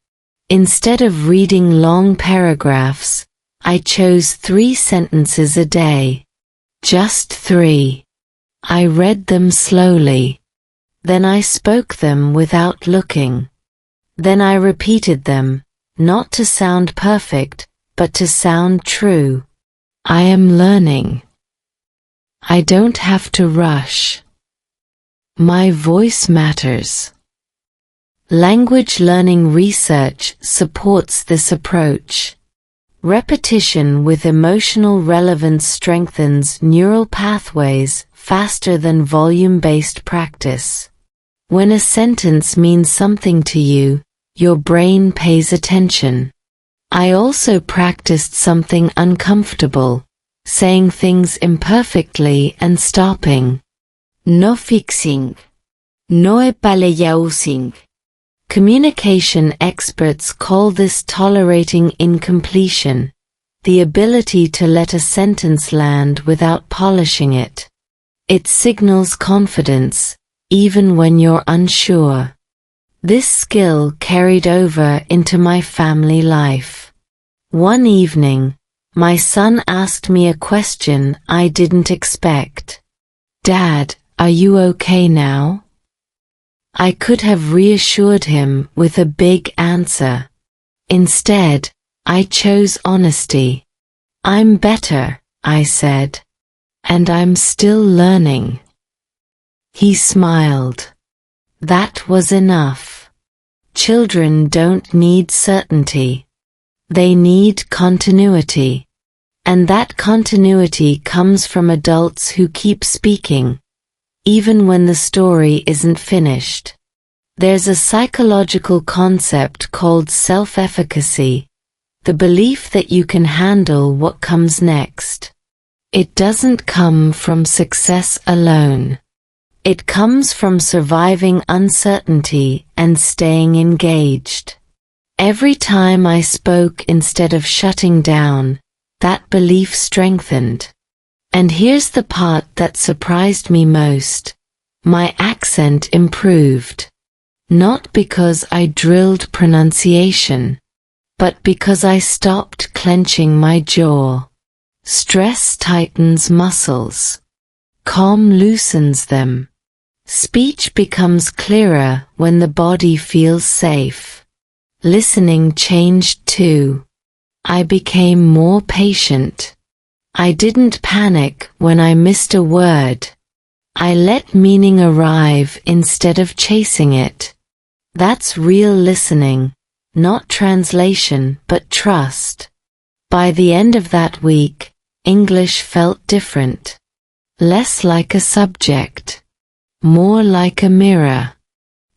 Instead of reading long paragraphs, I chose 3 sentences a day. Just 3. I read them slowly. Then I spoke them without looking. Then I repeated them, not to sound perfect, but to sound true. I am learning. I don't have to rush. My voice matters. Language learning research supports this approach. Repetition with emotional relevance strengthens neural pathways faster than volume-based practice. When a sentence means something to you, your brain pays attention. I also practiced something uncomfortable, saying things imperfectly and stopping. No fixing. No epaleyausing. Communication experts call this tolerating incompletion, the ability to let a sentence land without polishing it. It signals confidence, even when you're unsure. This skill carried over into my family life. One evening, my son asked me a question I didn't expect. "Dad, are you okay now?" I could have reassured him with a big answer. Instead, I chose honesty. "I'm better," I said. "And I'm still learning." He smiled. That was enough. Children don't need certainty. They need continuity. And that continuity comes from adults who keep speaking, even when the story isn't finished. There's a psychological concept called self-efficacy, the belief that you can handle what comes next. It doesn't come from success alone. It comes from surviving uncertainty and staying engaged. Every time I spoke instead of shutting down, that belief strengthened. And here's the part that surprised me most. My accent improved. Not because I drilled pronunciation, but because I stopped clenching my jaw. Stress tightens muscles. Calm loosens them. Speech becomes clearer when the body feels safe. Listening changed too. I became more patient. I didn't panic when I missed a word. I let meaning arrive instead of chasing it. That's real listening, not translation but trust. By the end of that week, English felt different. Less like a subject. More like a mirror.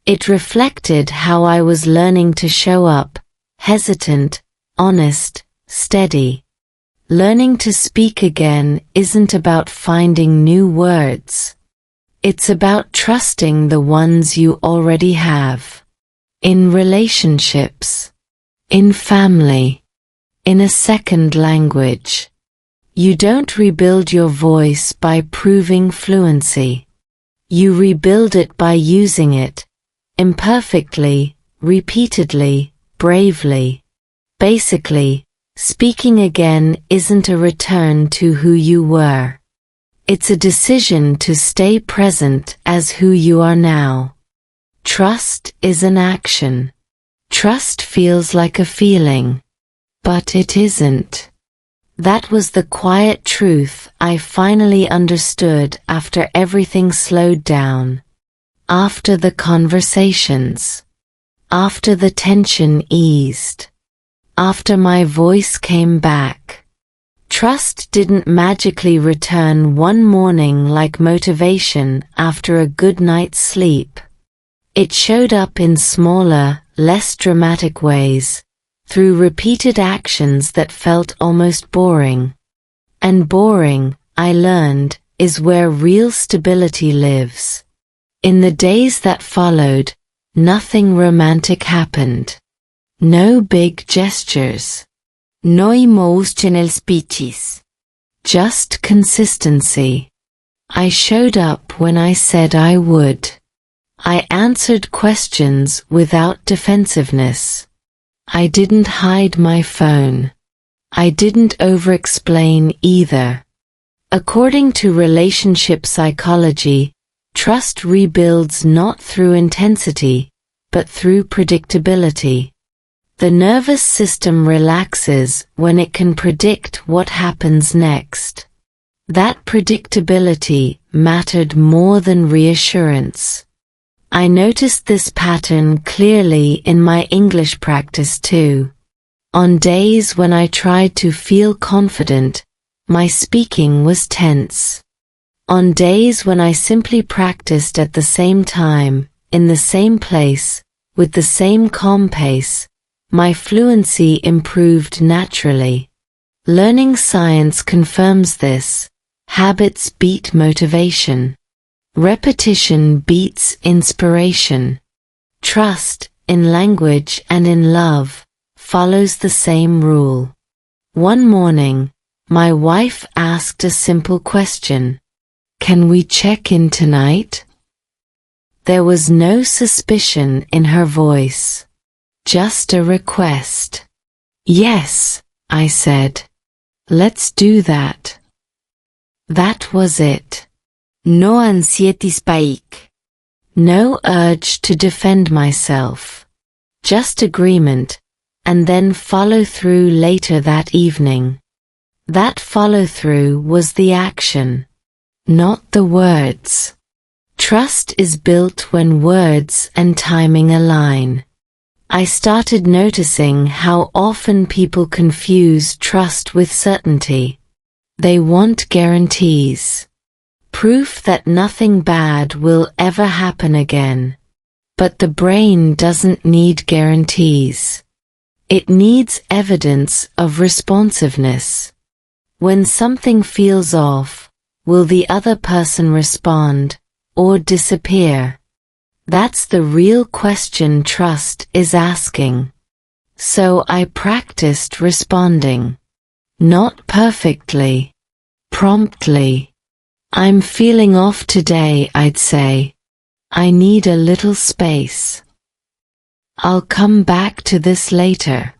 It reflected how I was learning to show up, hesitant, honest, steady. Learning to speak again isn't about finding new words. It's about trusting the ones you already have. In relationships. In family. In a second language. You don't rebuild your voice by proving fluency. You rebuild it by using it. Imperfectly, repeatedly, bravely. Basically, speaking again isn't a return to who you were. It's a decision to stay present as who you are now. Trust is an action. Trust feels like a feeling. But it isn't. That was the quiet truth I finally understood after everything slowed down. after the conversations, after the tension eased, after my voice came back. Trust didn't magically return one morning like motivation after a good night's sleep. It showed up in smaller, less dramatic ways, through repeated actions that felt almost boring. And boring, I learned, is where real stability lives. In the days that followed, nothing romantic happened. No big gestures. No emotional speeches. Just consistency. I showed up when I said I would. I answered questions without defensiveness. I didn't hide my phone. I didn't over-explain either. According to relationship psychology, trust rebuilds not through intensity, but through predictability. The nervous system relaxes when it can predict what happens next. That predictability mattered more than reassurance. I noticed this pattern clearly in my English practice too. On days when I tried to feel confident, my speaking was tense. On days when I simply practiced at the same time, in the same place, with the same calm pace, my fluency improved naturally. Learning science confirms this. Habits beat motivation. Repetition beats inspiration. Trust, in language and in love, follows the same rule. One morning, my wife asked a simple question. Can we check in tonight? There was no suspicion in her voice. Just a request. Yes, I said. Let's do that. That was it. No anxiety spike. No urge to defend myself. Just agreement, and then follow through later that evening. That follow-through was the action, not the words. Trust is built when words and timing align. I started noticing how often people confuse trust with certainty. They want guarantees. Proof that nothing bad will ever happen again. But the brain doesn't need guarantees. It needs evidence of responsiveness. When something feels off, will the other person respond, or disappear? That's the real question trust is asking. So I practiced responding. Not perfectly. Promptly. I'm feeling off today, I'd say. I need a little space. I'll come back to this later.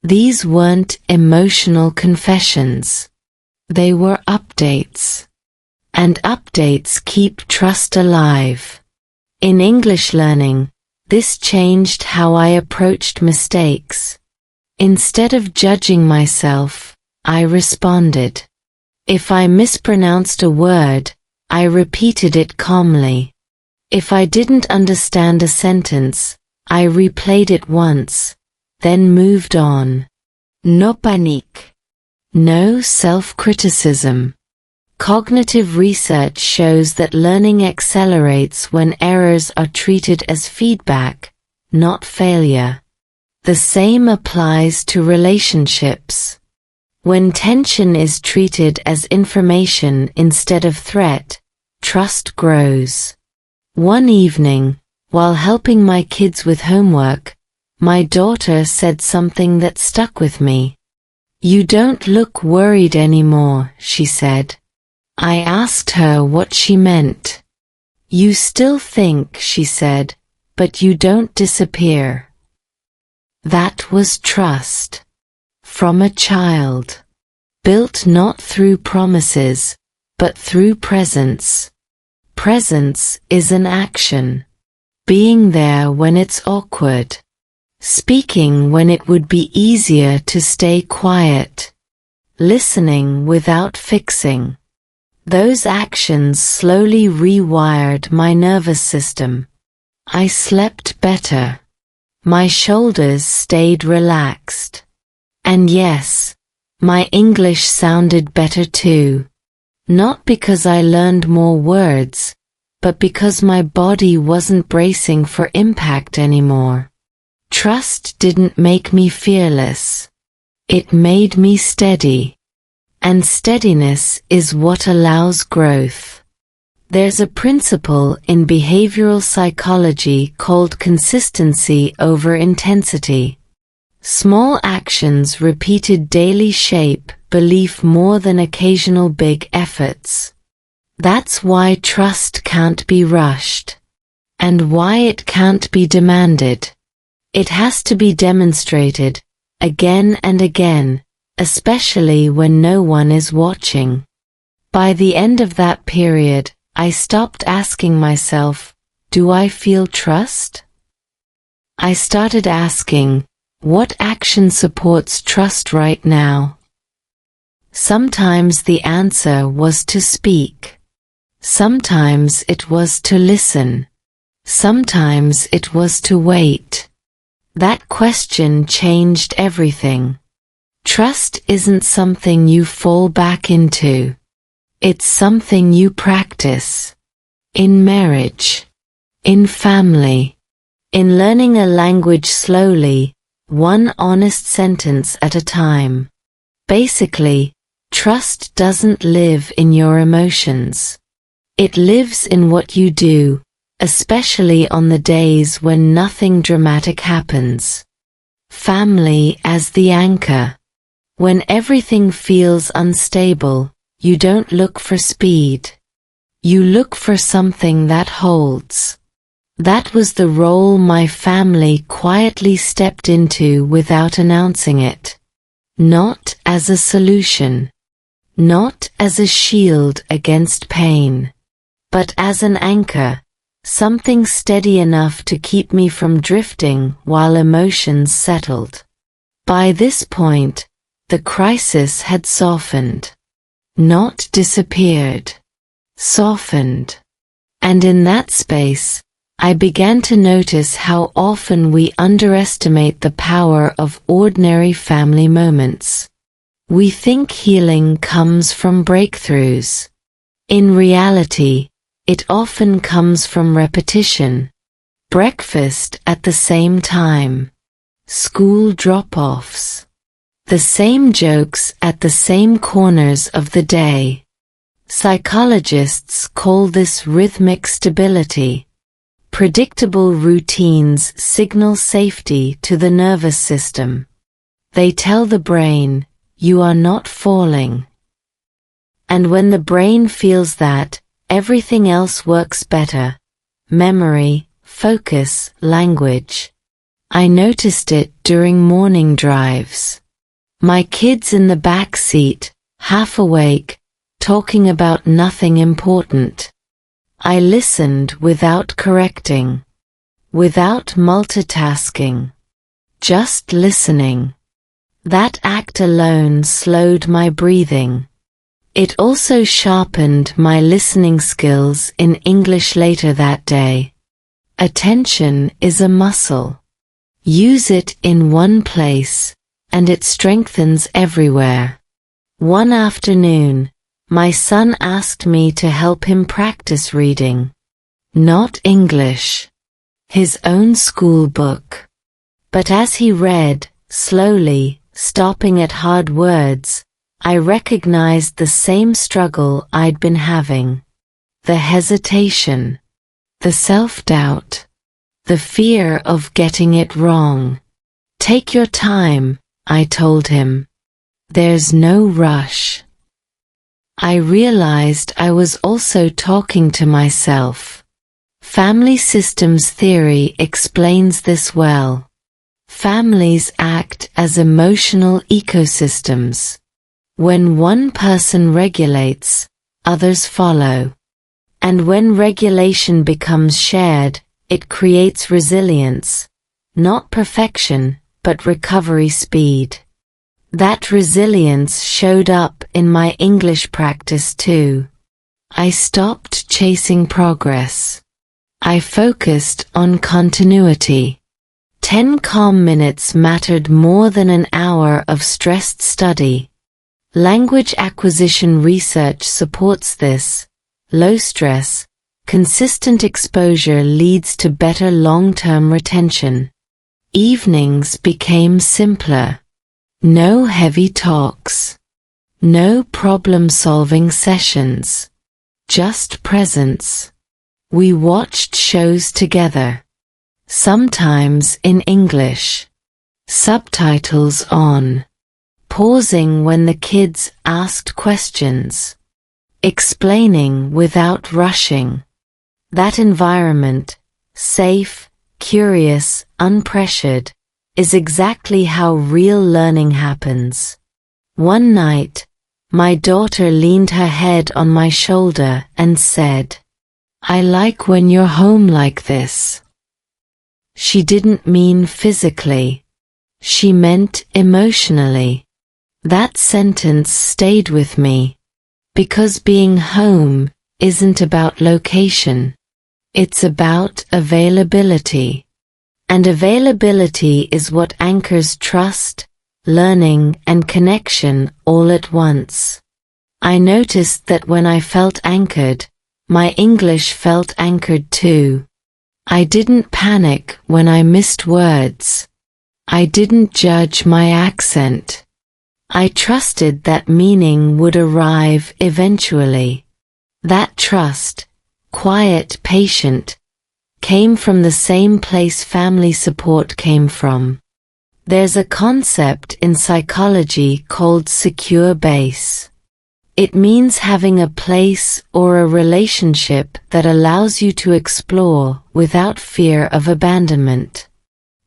These weren't emotional confessions. They were updates. And updates keep trust alive. In English learning, this changed how I approached mistakes. Instead of judging myself, I responded. If I mispronounced a word, I repeated it calmly. If I didn't understand a sentence, I replayed it once, then moved on. No panique. No self-criticism. Cognitive research shows that learning accelerates when errors are treated as feedback, not failure. The same applies to relationships. When tension is treated as information instead of threat, trust grows. One evening, while helping my kids with homework, my daughter said something that stuck with me. "You don't look worried anymore," she said. I asked her what she meant. "You still think," she said, "but you don't disappear." That was trust. From a child. Built not through promises, but through presence. Presence is an action. Being there when it's awkward. Speaking when it would be easier to stay quiet. Listening without fixing. Those actions slowly rewired my nervous system. I slept better. My shoulders stayed relaxed. And yes, my English sounded better too. Not because I learned more words, but because my body wasn't bracing for impact anymore. Trust didn't make me fearless. It made me steady. And steadiness is what allows growth. There's a principle in behavioral psychology called consistency over intensity. Small actions repeated daily shape belief more than occasional big efforts. That's why trust can't be rushed. And why it can't be demanded. It has to be demonstrated, again and again, especially when no one is watching. By the end of that period, I stopped asking myself, do I feel trust? I started asking, what action supports trust right now? Sometimes the answer was to speak. Sometimes it was to listen. Sometimes it was to wait. That question changed everything. Trust isn't something you fall back into. It's something you practice. In marriage. In family. In learning a language slowly, one honest sentence at a time. Basically, trust doesn't live in your emotions. It lives in what you do, especially on the days when nothing dramatic happens. Family as the anchor. When everything feels unstable, you don't look for speed. You look for something that holds. That was the role my family quietly stepped into without announcing it. Not as a solution. Not as a shield against pain. But as an anchor, something steady enough to keep me from drifting while emotions settled. By this point, the crisis had softened. Not disappeared. Softened. And in that space, I began to notice how often we underestimate the power of ordinary family moments. We think healing comes from breakthroughs. In reality, it often comes from repetition. Breakfast at the same time. School drop-offs. The same jokes at the same corners of the day. Psychologists call this rhythmic stability. Predictable routines signal safety to the nervous system. They tell the brain, you are not falling. And when the brain feels that, everything else works better. Memory, focus, language. I noticed it during morning drives. My kids in the back seat, half awake, talking about nothing important. I listened without correcting. Without multitasking. Just listening. That act alone slowed my breathing. It also sharpened my listening skills in English later that day. Attention is a muscle. Use it in one place, and it strengthens everywhere. One afternoon, my son asked me to help him practice reading. Not English. His own school book. But as he read, slowly, stopping at hard words, I recognized the same struggle I'd been having. The hesitation. The self-doubt. The fear of getting it wrong. Take your time, I told him. There's no rush. I realized I was also talking to myself. Family systems theory explains this well. Families act as emotional ecosystems. When one person regulates, others follow. And when regulation becomes shared, it creates resilience. Not perfection, but recovery speed. That resilience showed up in my English practice too. I stopped chasing progress. I focused on continuity. 10 calm minutes mattered more than an hour of stressed study. Language acquisition research supports this. Low stress, consistent exposure leads to better long-term retention. Evenings became simpler. No heavy talks. No problem-solving sessions. Just presence. We watched shows together. Sometimes in English. Subtitles on. Pausing when the kids asked questions. Explaining without rushing. That environment, safe, curious, unpressured, is exactly how real learning happens. One night, my daughter leaned her head on my shoulder and said, "I like when you're home like this." She didn't mean physically. She meant emotionally. That sentence stayed with me. Because being home isn't about location. It's about availability. And availability is what anchors trust, learning, and connection all at once. I noticed that when I felt anchored, my English felt anchored too. I didn't panic when I missed words. I didn't judge my accent. I trusted that meaning would arrive eventually. That trust, quiet, patient, came from the same place family support came from. There's a concept in psychology called secure base. It means having a place or a relationship that allows you to explore without fear of abandonment.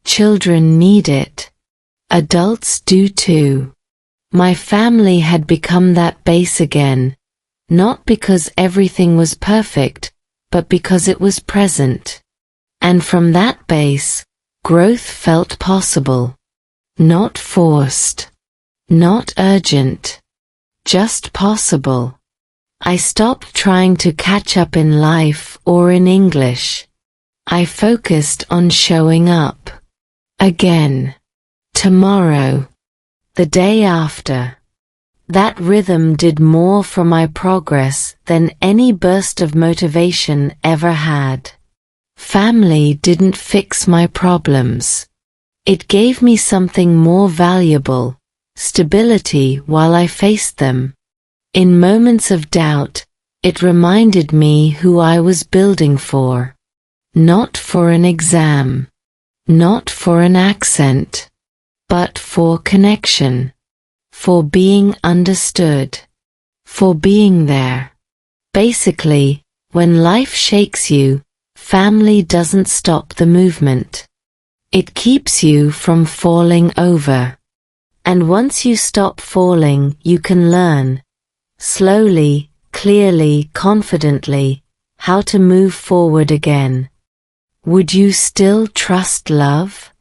Children need it. Adults do too. My family had become that base again, not because everything was perfect, but because it was present. And from that base, growth felt possible. Not forced. Not urgent. Just possible. I stopped trying to catch up in life or in English. I focused on showing up. Again. Tomorrow. The day after. That rhythm did more for my progress than any burst of motivation ever had. Family didn't fix my problems. It gave me something more valuable, stability while I faced them. In moments of doubt, it reminded me who I was building for. Not for an exam. Not for an accent. But for connection. For being understood. For being there. Basically, when life shakes you, family doesn't stop the movement. It keeps you from falling over. And once you stop falling, you can learn, slowly, clearly, confidently, how to move forward again. Would you still trust love?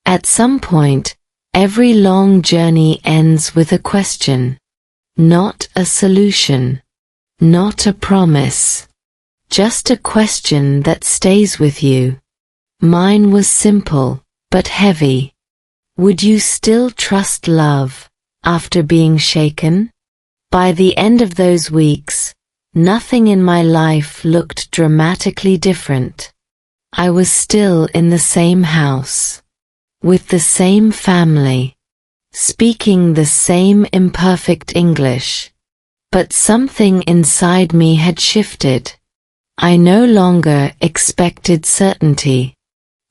At some point, every long journey ends with a question. Not a solution. Not a promise. Just a question that stays with you. Mine was simple, but heavy. Would you still trust love, after being shaken? By the end of those weeks, nothing in my life looked dramatically different. I was still in the same house. With the same family. Speaking the same imperfect English. But something inside me had shifted. I no longer expected certainty.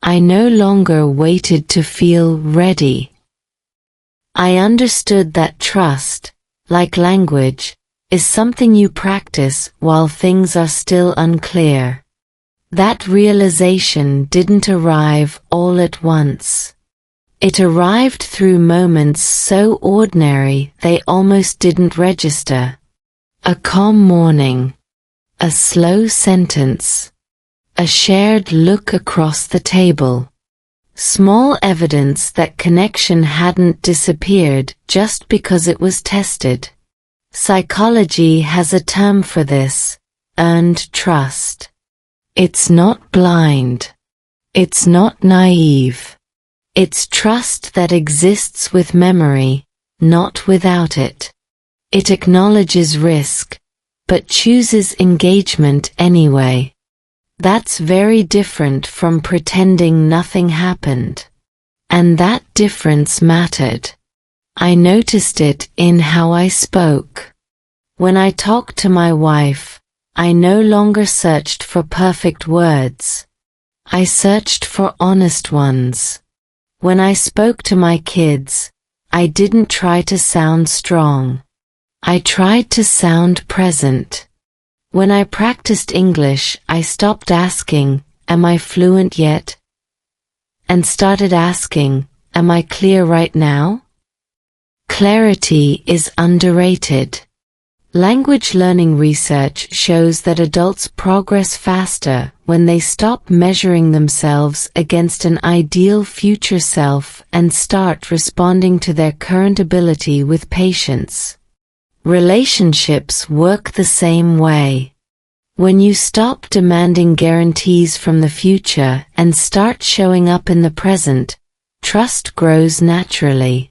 I no longer waited to feel ready. I understood that trust, like language, is something you practice while things are still unclear. That realization didn't arrive all at once. It arrived through moments so ordinary they almost didn't register. A calm morning. A slow sentence. A shared look across the table. Small evidence that connection hadn't disappeared just because it was tested. Psychology has a term for this, earned trust. It's not blind. It's not naive. It's trust that exists with memory, not without it. It acknowledges risk, but chooses engagement anyway. That's very different from pretending nothing happened. And that difference mattered. I noticed it in how I spoke. When I talked to my wife, I no longer searched for perfect words. I searched for honest ones. When I spoke to my kids, I didn't try to sound strong. I tried to sound present. When I practiced English, I stopped asking, "Am I fluent yet?" and started asking, "Am I clear right now?" Clarity is underrated. Language learning research shows that adults progress faster when they stop measuring themselves against an ideal future self and start responding to their current ability with patience. Relationships work the same way. When you stop demanding guarantees from the future and start showing up in the present, trust grows naturally.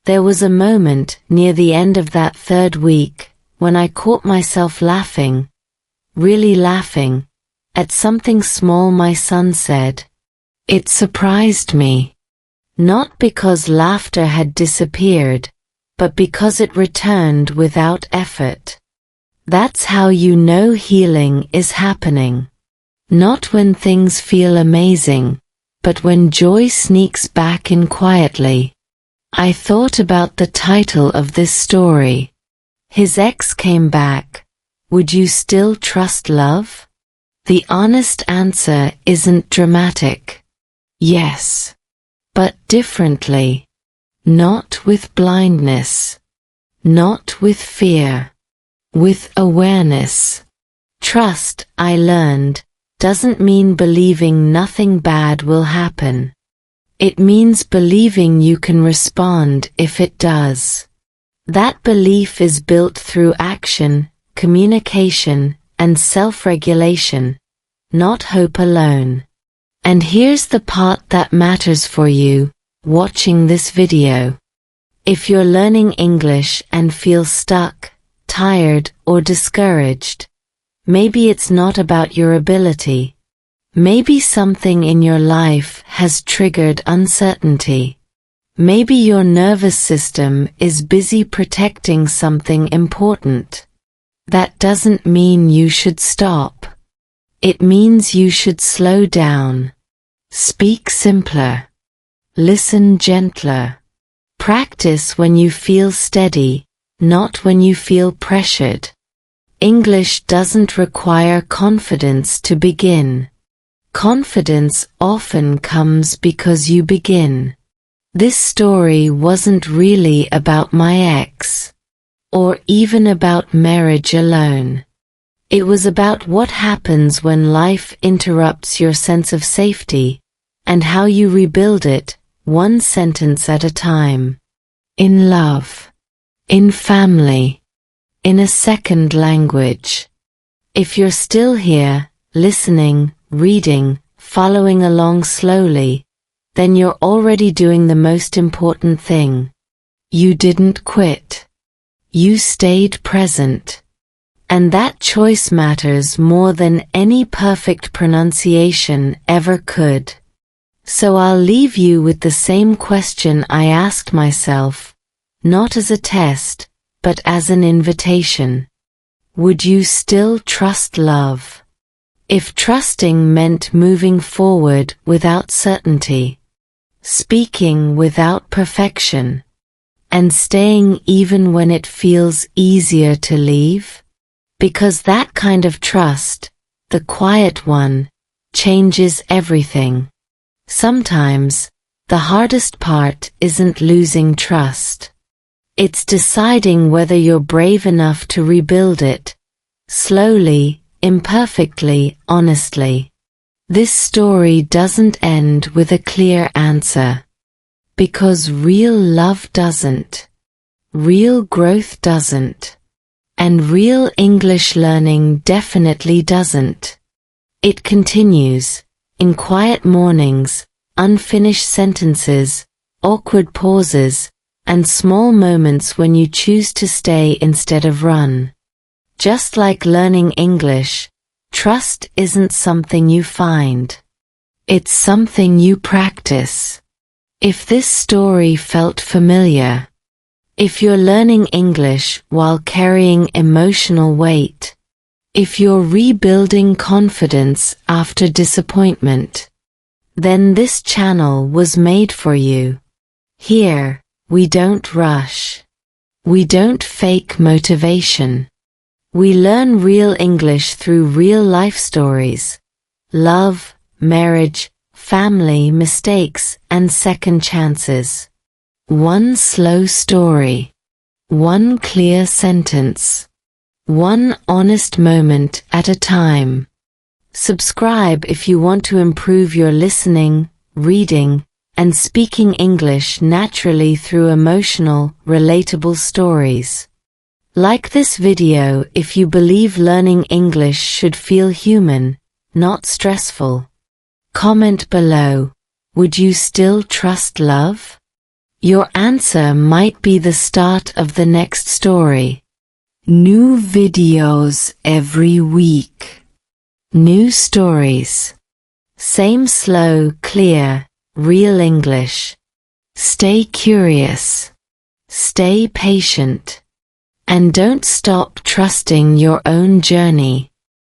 There was a moment near the end of that third week when I caught myself laughing, really laughing, at something small my son said. It surprised me. Not because laughter had disappeared, but because it returned without effort. That's how you know healing is happening. Not when things feel amazing, but when joy sneaks back in quietly. I thought about the title of this story. His ex came back. Would you still trust love? The honest answer isn't dramatic. Yes. But differently. Not with blindness. Not with fear. With awareness. Trust, I learned, doesn't mean believing nothing bad will happen. It means believing you can respond if it does. That belief is built through action, communication, and self-regulation, not hope alone. And here's the part that matters for you, watching this video. If you're learning English and feel stuck, tired, or discouraged, maybe it's not about your ability. Maybe something in your life has triggered uncertainty. Maybe your nervous system is busy protecting something important. That doesn't mean you should stop. It means you should slow down. Speak simpler. Listen gentler. Practice when you feel steady, not when you feel pressured. English doesn't require confidence to begin. Confidence often comes because you begin. This story wasn't really about my ex, or even about marriage alone. It was about what happens when life interrupts your sense of safety, and how you rebuild it, one sentence at a time. In love. In family. In a second language. If you're still here, listening, reading, following along slowly, then you're already doing the most important thing. You didn't quit. You stayed present. And that choice matters more than any perfect pronunciation ever could. So I'll leave you with the same question I asked myself, not as a test, but as an invitation. Would you still trust love? If trusting meant moving forward without certainty, speaking without perfection, and staying even when it feels easier to leave? Because that kind of trust, the quiet one, changes everything. Sometimes, the hardest part isn't losing trust. It's deciding whether you're brave enough to rebuild it, slowly, imperfectly, honestly. This story doesn't end with a clear answer. Because real love doesn't. Real growth doesn't. And real English learning definitely doesn't. It continues, in quiet mornings, unfinished sentences, awkward pauses, and small moments when you choose to stay instead of run. Just like learning English, trust isn't something you find. It's something you practice. If this story felt familiar, if you're learning English while carrying emotional weight, if you're rebuilding confidence after disappointment, then this channel was made for you. Here, we don't rush. We don't fake motivation. We learn real English through real life stories. Love, marriage, family mistakes, and second chances. One slow story. One clear sentence. One honest moment at a time. Subscribe if you want to improve your listening, reading, and speaking English naturally through emotional, relatable stories. Like this video if you believe learning English should feel human, not stressful. Comment below, would you still trust love? Your answer might be the start of the next story. New videos every week. New stories. Same slow, clear, real English. Stay curious. Stay patient. And don't stop trusting your own journey.